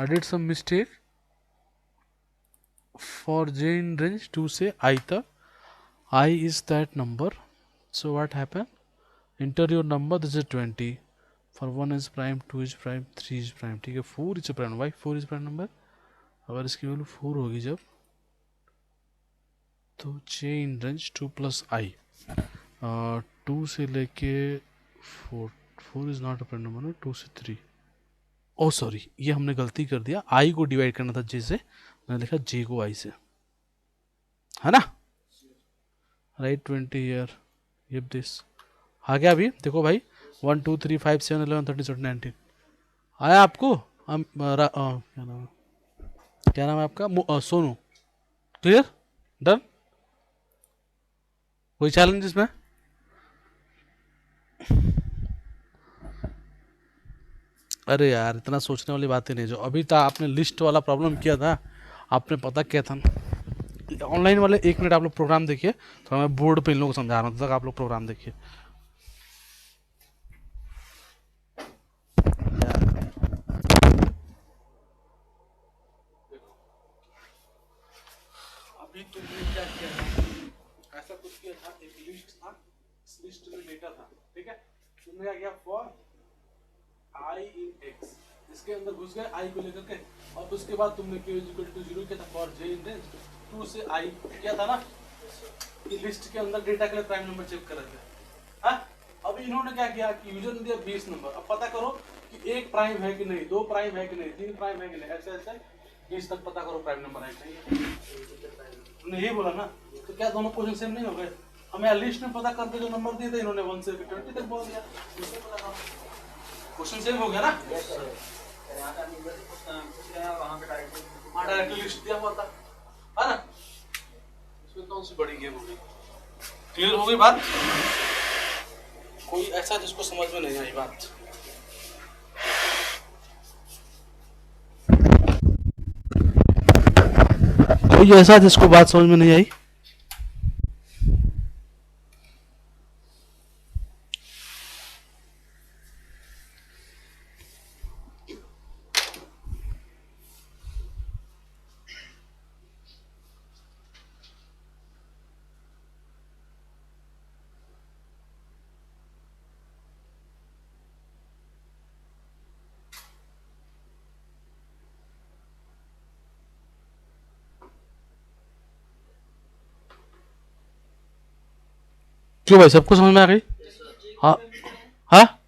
did some mistake, for j in range 2 से i तक, I is that number, so what happened, enter your number, this is 20, for 1 is prime, 2 is prime, 3 is prime, ठीक है। 4 is prime, why 4 is prime number, अगर इसकी value 4 होगी जब, तो j in range 2 + i, 2 से लेके 4 is not a prime number ना, 2 से 3, ओ सॉरी ये हमने गलती कर दिया, i को डिवाइड करना था j से, मैंने लिखा j को i से, है ना, राइट 20 ईयर, गिव दिस। आ गया अभी देखो भाई, 1 2 3 5 7 11 13 14 19 आया आपको। क्या नाम है आपका, सोनू, क्लियर, डन, कोई चैलेंज इसमें, अरे यार इतना सोचने वाली बात ही नहीं। जो अभी तक आपने लिस्ट वाला प्रॉब्लम किया था, आपने पता क्या था, ऑनलाइन वाले 1 मिनट आप लोग प्रोग्राम देखिए, तो मैं बोर्ड पे इन लोगों को समझा रहा हूँ, तब तक आप लोग प्रोग्राम देखिए। अभी तुमने क्या किया था, ऐसा कुछ किया था, एक लिस्ट था, इस लिस्ट में डेटा था, ठीक है। तुमने क्या किया, फॉर i इन x, इसके अंदर घुस गए i को लेकर के, और उसके बाद तुमने k इज इक्वल टू 0 किया था, फॉर j इन रेंज 2 से i किया था ना, कि लिस्ट के अंदर डेटा के लिए प्राइम नंबर चेक कर रहे थे। हाँ, अब इन्होंने क्या किया कि यूजर ने दिया 20 नंबर, अब पता करो कि 1 प्राइम है कि नहीं, 2 प्राइम है कि नहीं, 3 प्राइम है कि नहीं, ऐसे ऐसे 20 तक पता करो प्राइम नंबर है कि नहीं। तुमने यही बोला ना, तो क्या दोनों क्वेश्चन सेम नहीं हो गए। हमें लिस्ट में पता करते जो नंबर दिए थे, इन्होंने 1 से 20 तक बोल दिया, क्वेश्चन सेम हो गया ना। वहाँ डायरेक्टली लिस्ट दिया हुआ था, है ना। इसमें कौन सी बड़ी गेम होगी। क्लियर हो गई बात। कोई ऐसा जिसको समझ में नहीं आई बात। कोई ऐसा जिसको बात समझ में नहीं आई। क्यों भाई, सबको समझ में आ गई। हाँ हाँ,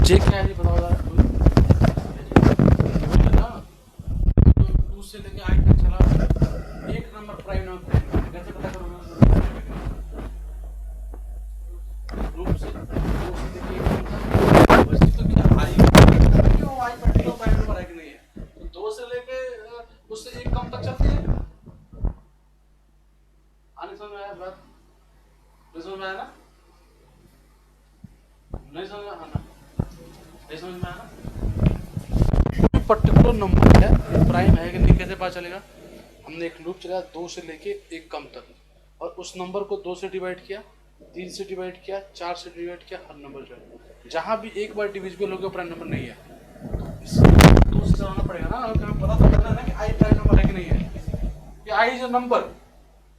जे क्या है ये बताओ जरा। टू से लेके आई तक चला, एक नंबर प्राइम नंबर कैसे पता करोगे। ग्रुप से दो से लेके एक नंबर बस तो क्या आई क्यों आई पर्टिकुलर प्राइम नंबर है कि नहीं है। तो दो से लेके उससे एक कम तक चलती है। आने समझ में आया बात। नहीं समझ में आया ना। नहीं समझ में आया ना। नहीं समझ में आया ना। पर्टिकुलर नंबर है ये प्राइम है कि नहीं कैसे पता चलेगा। हमने एक लूप चलाया दो से लेके एक कम तक, और उस नंबर को दो से डिवाइड किया, तीन से डिवाइड किया, चार से डिवाइड किया, हर नंबर जो है जहां भी एक बार डिविजिबल हो गया प्राइम नंबर नहीं है। इसलिए दो से चलाना पड़ेगा ना, हमें पता तो करना है ना कि आई प्राइम नंबर है कि नहीं है। कि आई जो नंबर,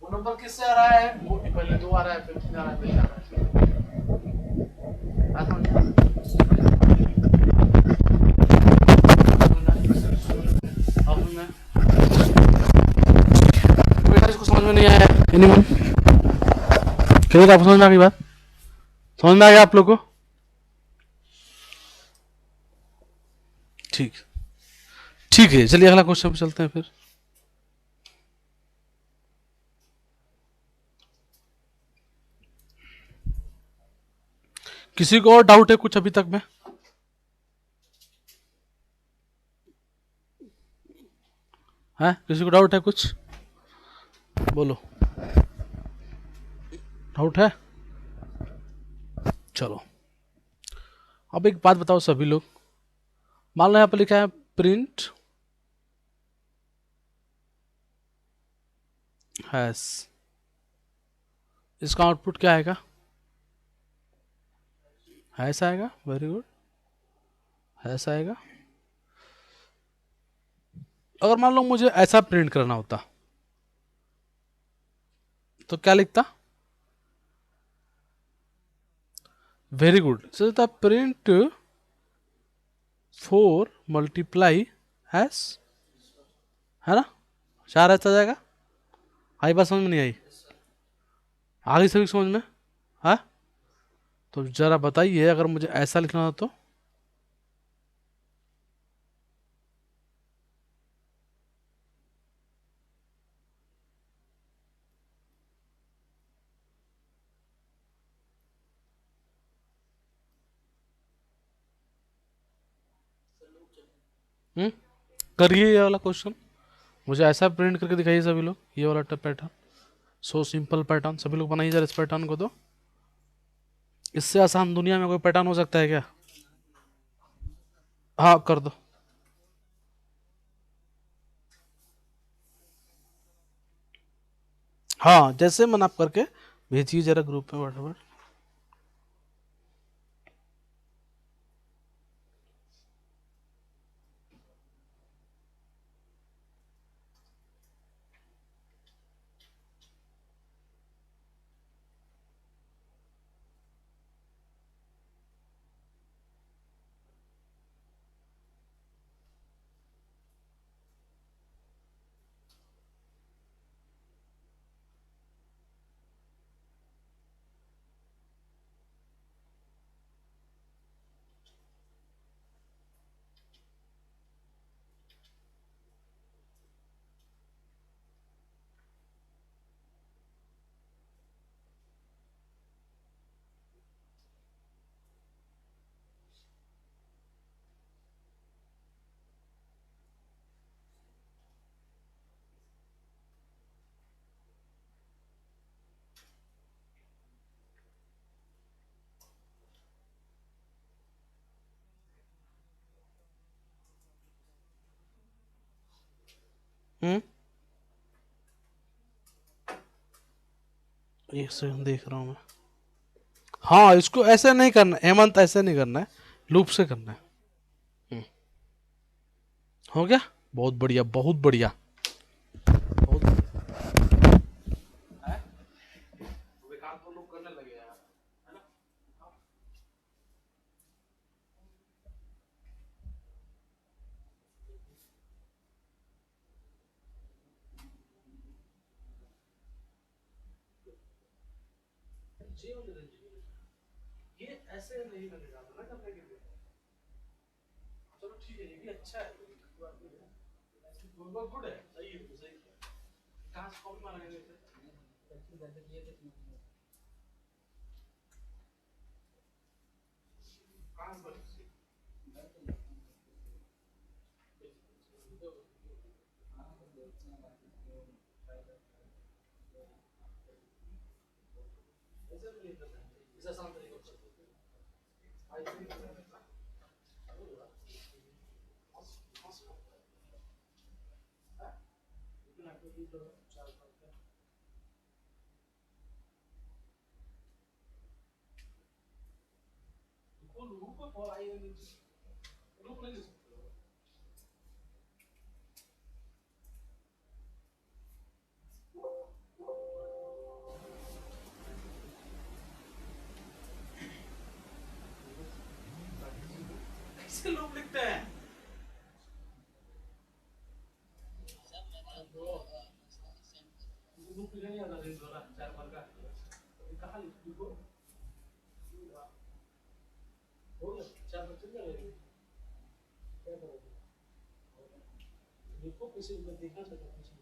वो नंबर किससे आ रहा है, वो पहले दो आ रहा है फिर तीन आ रहा है फिर चार आ रहा है। अब मैं इसको समझ में नहीं आया। एनीवन क्लियर, आप समझ में आ गई बात। समझ में आ गया आप लोग को। ठीक, ठीक है, चलिए अगला क्वेश्चन पे चलते हैं फिर। किसी को और डाउट है कुछ अभी तक में। है किसी को डाउट है कुछ, बोलो। डाउट है, चलो। अब एक बात बताओ सभी लोग, मान लो यहाँ पर लिखा है प्रिंट हैश, इसका आउटपुट क्या आएगा। हैश आएगा, वेरी गुड, हैश आएगा। अगर मान लो मुझे ऐसा प्रिंट करना होता तो क्या लिखता। वेरी गुड, तो प्रिंट 4 मल्टीप्लाई हैश, है ना। चार ऐसा जाएगा। आई बात समझ में नहीं आई। आगे सभी समझ में। हाँ, तो जरा बताइए अगर मुझे ऐसा लिखना हो तो। करिए ये वाला क्वेश्चन, मुझे ऐसा प्रिंट करके दिखाइए सभी लोग, ये वाला पैटर्न। सो सिंपल पैटर्न, सभी लोग बनाइए जरा इस पैटर्न को। तो इससे आसान दुनिया में कोई पैटर्न हो सकता है क्या। हाँ कर दो। हाँ जैसे मन आप करके भेजिए जरा ग्रुप में व्हाट्सएप। हम्म, एक सेकंड देख रहा हूँ मैं। हाँ, इसको ऐसे नहीं करना हेमंत, ऐसे नहीं करना है, लूप से करना है। हम्म, हो गया। बहुत बढ़िया, बहुत बढ़िया, बहुत बेकार तो लोग करने लगे यार, है ना। ये ऐसे नहीं लगेगा ना करने के लिए। चलो ठीक है, ये भी अच्छा है, गुड है, सही है, सही है। कहाँ से कॉपी मारा गया इसे? कहाँ से बना? ऐसे नहीं करना है, इसे आसान तरीके से करते हैं। आई थिंक लेकिन आपको ये तो चार पाँच का को लूप पर आई नहीं, लूप नहीं दे सकते हो। कैसे लूप लिखते हैं? लूप लिखने नहीं आता रेंज वाला चार बार का, कहाँ लिखो? हो गया, चार बार चल जाएगा, क्या करोगे? लिखो किसी को देखना चाहिए किसी को।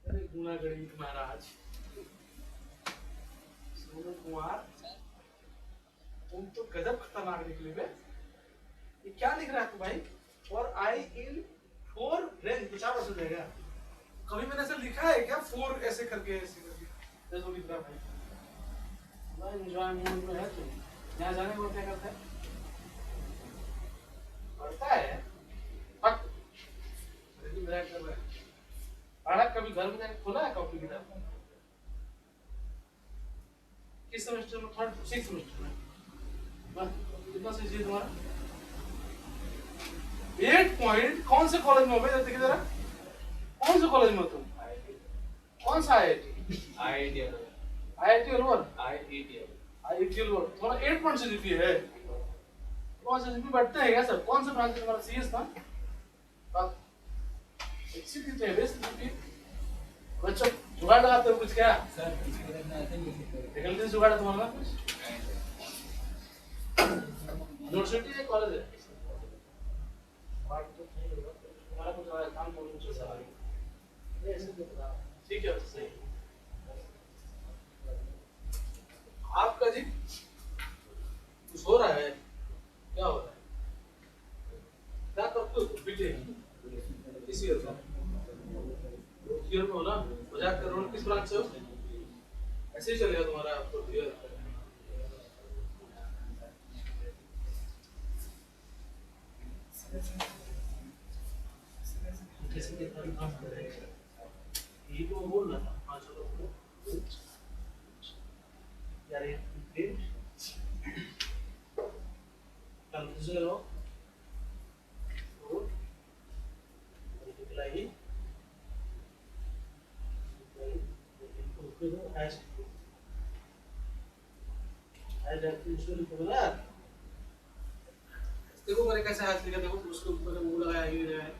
अरे गुना गणित महाराज सोनू कुमार, तुम तो गजब खतरनाक निकले बे। ये क्या लिख रहा है तू भाई? और आई इन फोर रेंज तो चार हो जाएगा। कभी मैंने ऐसा लिखा है क्या, फोर ऐसे करके, ऐसे करके जैसे लिख रहा है भाई? भाई एंजॉय मूड में है तुम, यहाँ जाने को क्या करता है, पढ़ता है। हट, लेकिन मेरा कर रहा है पढ़ा, कभी घर में जाके खोला है कॉपी किताब? किस सेमेस्टर में? थर्ड सिक्स सेमेस्टर में। बस कितना सीजी है तुम्हारा? 8 पॉइंट। कौन से कॉलेज में हो भाई, देखिए जरा, कौन से कॉलेज में हो तुम? कौन सा IIT? IIT Alwar, IIT Alwar. तुम्हारा 8 पॉइंट से जीपी है? कौन से जीपी बढ़ते हैं क्या सर? कौन से ब्रांच में तुम्हारा सीएस था? बात अच्छी थी तो है बेस्ट जीपी। बच्चों जुगाड़ लगाते हो कुछ क्या सर? निकलते जुगाड़ तुम्हारा कुछ? यूनिवर्सिटी है, कॉलेज है? तुम्हारा कुछ काम बोलूं चल रहा है, ऐसे तो बता। ठीक है, सही। आपका जी कुछ हो रहा है? क्या हो रहा है? क्या करते हो बेटे? किस ईयर में? ईयर में हो ना? मजाक कर रहे हो? किस ब्रांच से हो? ऐसे ही चलेगा तुम्हारा आपको ईयर। कैसे कितना काम कर रहे हैं ये तो बोल रहा था। हाँ चलो बोलो यार, ये कल से लो और दिखलाई ऐसे ऐसे इंश्योरेंस बोला। देखो मैंने कैसे हाथ लिखा, देखो उसके ऊपर वो लगाया, ये लगाया।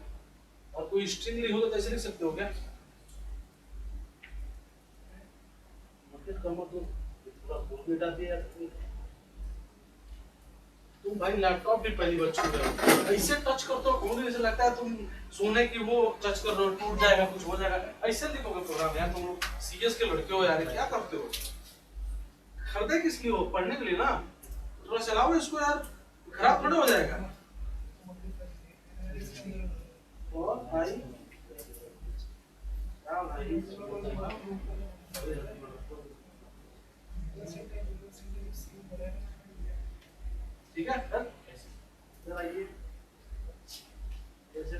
और कोई स्ट्रिंग लिखो तो कैसे लिख सकते हो क्या? मतलब कम तो पूरा बोल मिटा दिया तुम भाई। लैपटॉप भी पहली बार छू रहे हो, ऐसे टच करते हो उंगली, जैसे लगता है तुम सोने की वो टच कर रहे हो, टूट जाएगा, कुछ हो जाएगा। ऐसे लिखोगे प्रोग्राम यार? तुम लोग सीएस के लड़के हो यार, क्या करते हो? खरीदे किस लिए हो? पढ़ने के लिए ना? थोड़ा चलाओ इसको यार, खराब थोड़ा हो जाएगा। और भाई ठीक है सर, आइए ऐसे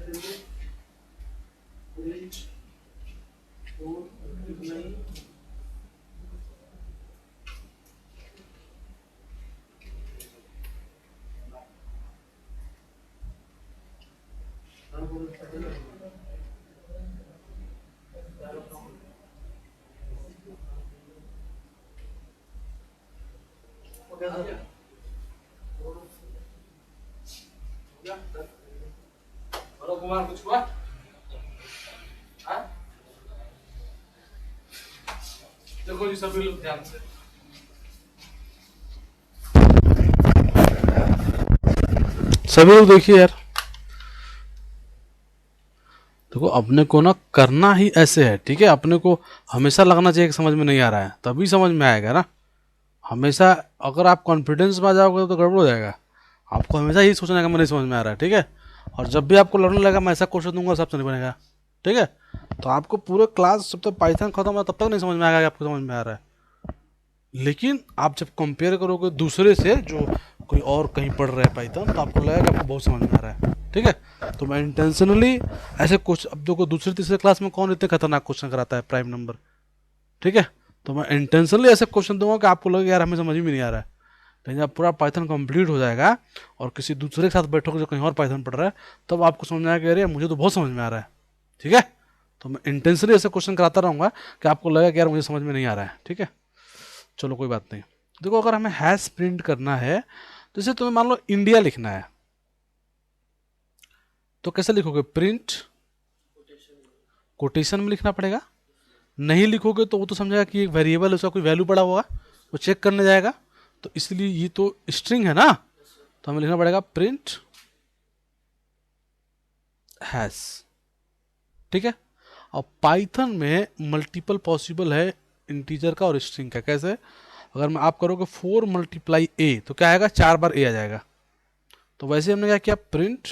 हेलो कुमार, कुछ हुआ? हाँ? देखो जी सभी लोग ध्यान से, सभी लोग देखिए यार। देखो अपने को ना करना ही ऐसे है, ठीक है। अपने को हमेशा लगना चाहिए कि समझ में नहीं आ रहा है, तभी समझ में आएगा ना। हमेशा अगर आप कॉन्फिडेंस में आ जाओगे तो गड़बड़ हो जाएगा। आपको हमेशा यही सोचना है कि मैं नहीं समझ में आ रहा है, ठीक है। और जब भी आपको लगने लगा मैं ऐसा क्वेश्चन दूंगा सब नहीं बनेगा, ठीक है। तो आपको पूरे क्लास जब तक पाइथन खत्म हो तब तक नहीं समझ में आएगा कि आपको समझ में आ रहा है। लेकिन आप जब कंपेयर करोगे दूसरे से जो कोई और कहीं पढ़ रहा है पाइथन, तो आपको लगेगा कि आपको बहुत समझ में आ रहा है, ठीक है। तो मैं इंटेंशनली ऐसे क्वेश्चन, अब देखो दूसरे तीसरे क्लास में कौन इतने खतरनाक क्वेश्चन कराता है प्राइम नंबर, ठीक है। तो मैं इंटेंशनली ऐसे क्वेश्चन दूंगा कि आपको लगे यार हमें समझ में नहीं आ रहा है। लेकिन जब पूरा पाइथन कंप्लीट हो जाएगा और किसी दूसरे के साथ बैठोगे जो कहीं और पाइथन पढ़ रहा है, तब आपको समझ में आएगा अरे मुझे तो बहुत समझ में आ रहा है, ठीक है। तो मैं इंटेंशनली ऐसे क्वेश्चन कराता रहूंगा कि आपको लगेगा कि यार मुझे समझ में नहीं आ रहा है, ठीक है। चलो कोई बात नहीं। देखो अगर हमें हैश प्रिंट करना है, तो जैसे तुम्हें मान लो इंडिया लिखना है, तो कैसे लिखोगे? प्रिंट कोटेशन में लिखना पड़ेगा। नहीं लिखोगे तो वो तो समझेगा कि एक वेरिएबल है, उसका कोई वैल्यू पड़ा होगा, वो चेक करने जाएगा। तो इसलिए ये तो स्ट्रिंग है ना, तो हमें लिखना पड़ेगा प्रिंट हैश, ठीक है। और पाइथन में मल्टीपल पॉसिबल है इंटीजर का और स्ट्रिंग का। कैसे? अगर मैं आप करोगे 4 × a तो क्या आएगा? 4 बार a आ जाएगा। तो वैसे हमने क्या किया? Print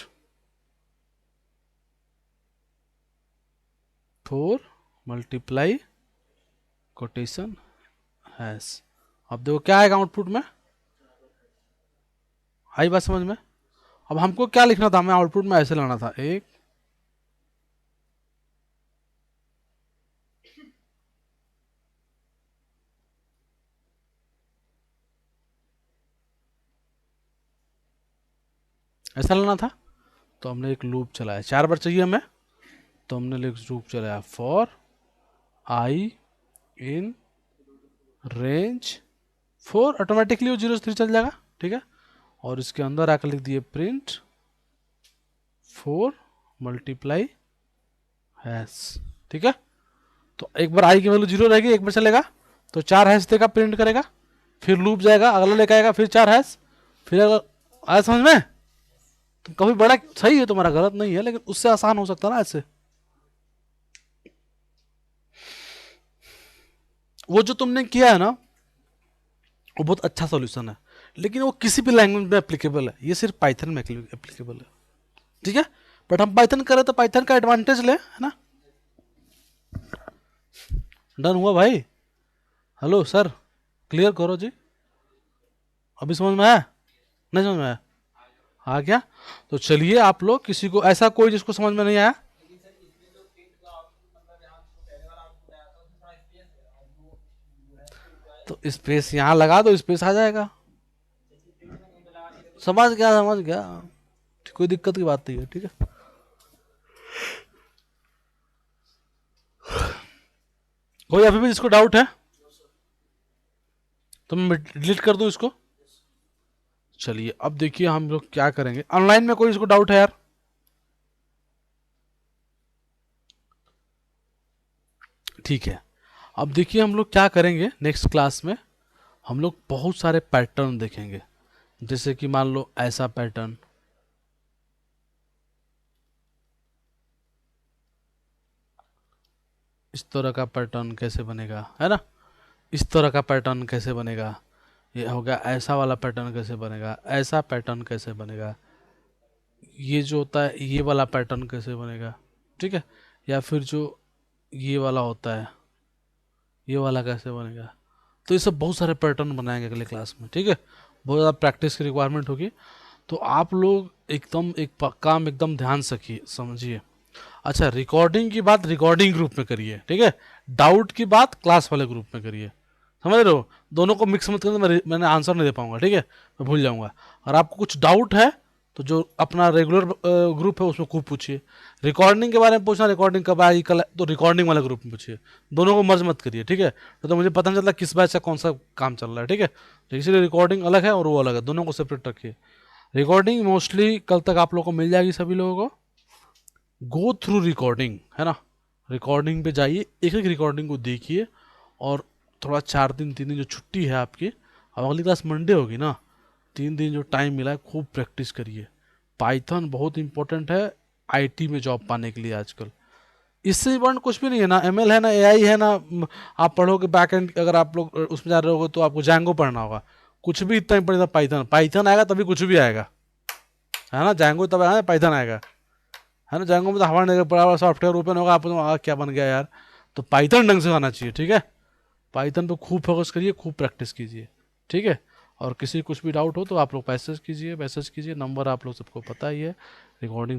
4 × quotation hash. अब देखो क्या आएगा आउटपुट में। आई बात समझ में? अब हमको क्या लिखना था? हमें आउटपुट में ऐसे लाना था, एक ऐसा लाना था। तो हमने एक लूप चलाया, 4 बार चाहिए हमें, तो हमने एक लूप चलाया for i in range 4, automatically वो 0 से 3 चल जाएगा, ठीक है। और इसके अंदर आकर लिख दिए प्रिंट 4 × ठीक है। तो एक बार आई की वैल्यू 0 रहेगी, एक बार चलेगा तो 4 हैश देगा, प्रिंट करेगा, फिर लूप जाएगा, अगला लेकर आएगा, फिर 4 हैश, फिर अगला। आया समझ में? तो कभी बड़ा सही है, तुम्हारा गलत नहीं है, लेकिन उससे आसान हो सकता ना ऐसे। वो जो तुमने किया है ना, वो बहुत अच्छा सॉल्यूशन है, लेकिन वो किसी भी लैंग्वेज में एप्लीकेबल है, ये सिर्फ पाइथन में एप्लीकेबल है, ठीक है। बट हम पाइथन करें तो पाइथन का एडवांटेज ले, है ना। डन हुआ भाई? हेलो सर, क्लियर करो जी। अभी समझ में आया? नहीं समझ में आया? आ गया? तो चलिए, आप लोग किसी को ऐसा कोई जिसको समझ में नहीं आया? तो स्पेस यहाँ लगा दो, स्पेस आ जाएगा। समझ गया, समझ गया, कोई दिक्कत की बात नहीं है, ठीक है। कोई अभी भी जिसको डाउट है तो मैं डिलीट कर दूं इसको। चलिए अब देखिए हम लोग क्या करेंगे। ऑनलाइन में कोई इसको डाउट है यार? ठीक है। अब देखिए हम लोग क्या करेंगे नेक्स्ट क्लास में। हम लोग बहुत सारे पैटर्न देखेंगे, जैसे कि मान लो ऐसा पैटर्न, इस तरह का पैटर्न कैसे बनेगा, है ना। इस तरह का पैटर्न कैसे बनेगा, ये हो गया। ऐसा वाला पैटर्न कैसे बनेगा, ऐसा पैटर्न कैसे बनेगा, ये जो होता है ये वाला पैटर्न कैसे बनेगा, ठीक है। या फिर जो ये वाला होता है, ये वाला कैसे बनेगा। तो ये सब बहुत सारे पैटर्न बनाएंगे अगले क्लास में, ठीक है। बहुत ज़्यादा प्रैक्टिस की रिक्वायरमेंट होगी। तो आप लोग एकदम काम एकदम ध्यान से समझिए। अच्छा, रिकॉर्डिंग की बात रिकॉर्डिंग ग्रुप में करिए, ठीक है। डाउट की बात क्लास वाले ग्रुप में करिए, समझ रहे हो। दोनों को मिक्स मत करना, मैंने आंसर नहीं दे पाऊंगा, ठीक है, मैं भूल जाऊंगा। और आपको कुछ डाउट है तो जो अपना रेगुलर ग्रुप है उसमें खूब पूछिए। रिकॉर्डिंग के बारे में पूछना, रिकॉर्डिंग कब आएगी कल, तो रिकॉर्डिंग वाले ग्रुप में पूछिए। दोनों को मर्ज मत करिए, ठीक है। तो मुझे पता नहीं चलता किस बैच का कौन सा काम चल रहा है, ठीक है। तो इसीलिए रिकॉर्डिंग अलग है और वो अलग है, दोनों को सेपरेट रखिए। रिकॉर्डिंग मोस्टली कल तक आप लोगों को मिल जाएगी सभी लोगों को। गो थ्रू रिकॉर्डिंग, है ना। रिकॉर्डिंग पे जाइए, एक एक रिकॉर्डिंग को देखिए। और थोड़ा 4 दिन 3 दिन जो छुट्टी है आपकी, अब अगली क्लास मंडे होगी ना, 3 दिन जो टाइम मिला है खूब प्रैक्टिस करिए। पाइथन बहुत इंपॉर्टेंट है आईटी में जॉब पाने के लिए आजकल। इससे इम्पोर्टेंट कुछ भी नहीं है ना, एमएल है ना, एआई है ना। आप पढ़ोगे बैकएंड, अगर आप लोग उसमें जा रहे होगे तो आपको जैंगो पढ़ना होगा। कुछ भी इतना इंपॉर्टेंट, पाइथन पाइथन आएगा तभी कुछ भी आएगा, है ना। जैंगो तब आएगा पाइथन आएगा, है ना। जाएंगे में तो हवा नहीं पड़ा, सॉफ्टवेयर ओपन होगा, आप क्या बन गया यार। तो पाइथन ढंग से आना चाहिए, ठीक है। पाइथन पे खूब फोकस करिए, खूब प्रैक्टिस कीजिए, ठीक है। और किसी कुछ भी डाउट हो तो आप लोग मैसेज कीजिए, नंबर आप लोग सबको पता ही है। रिकॉर्डिंग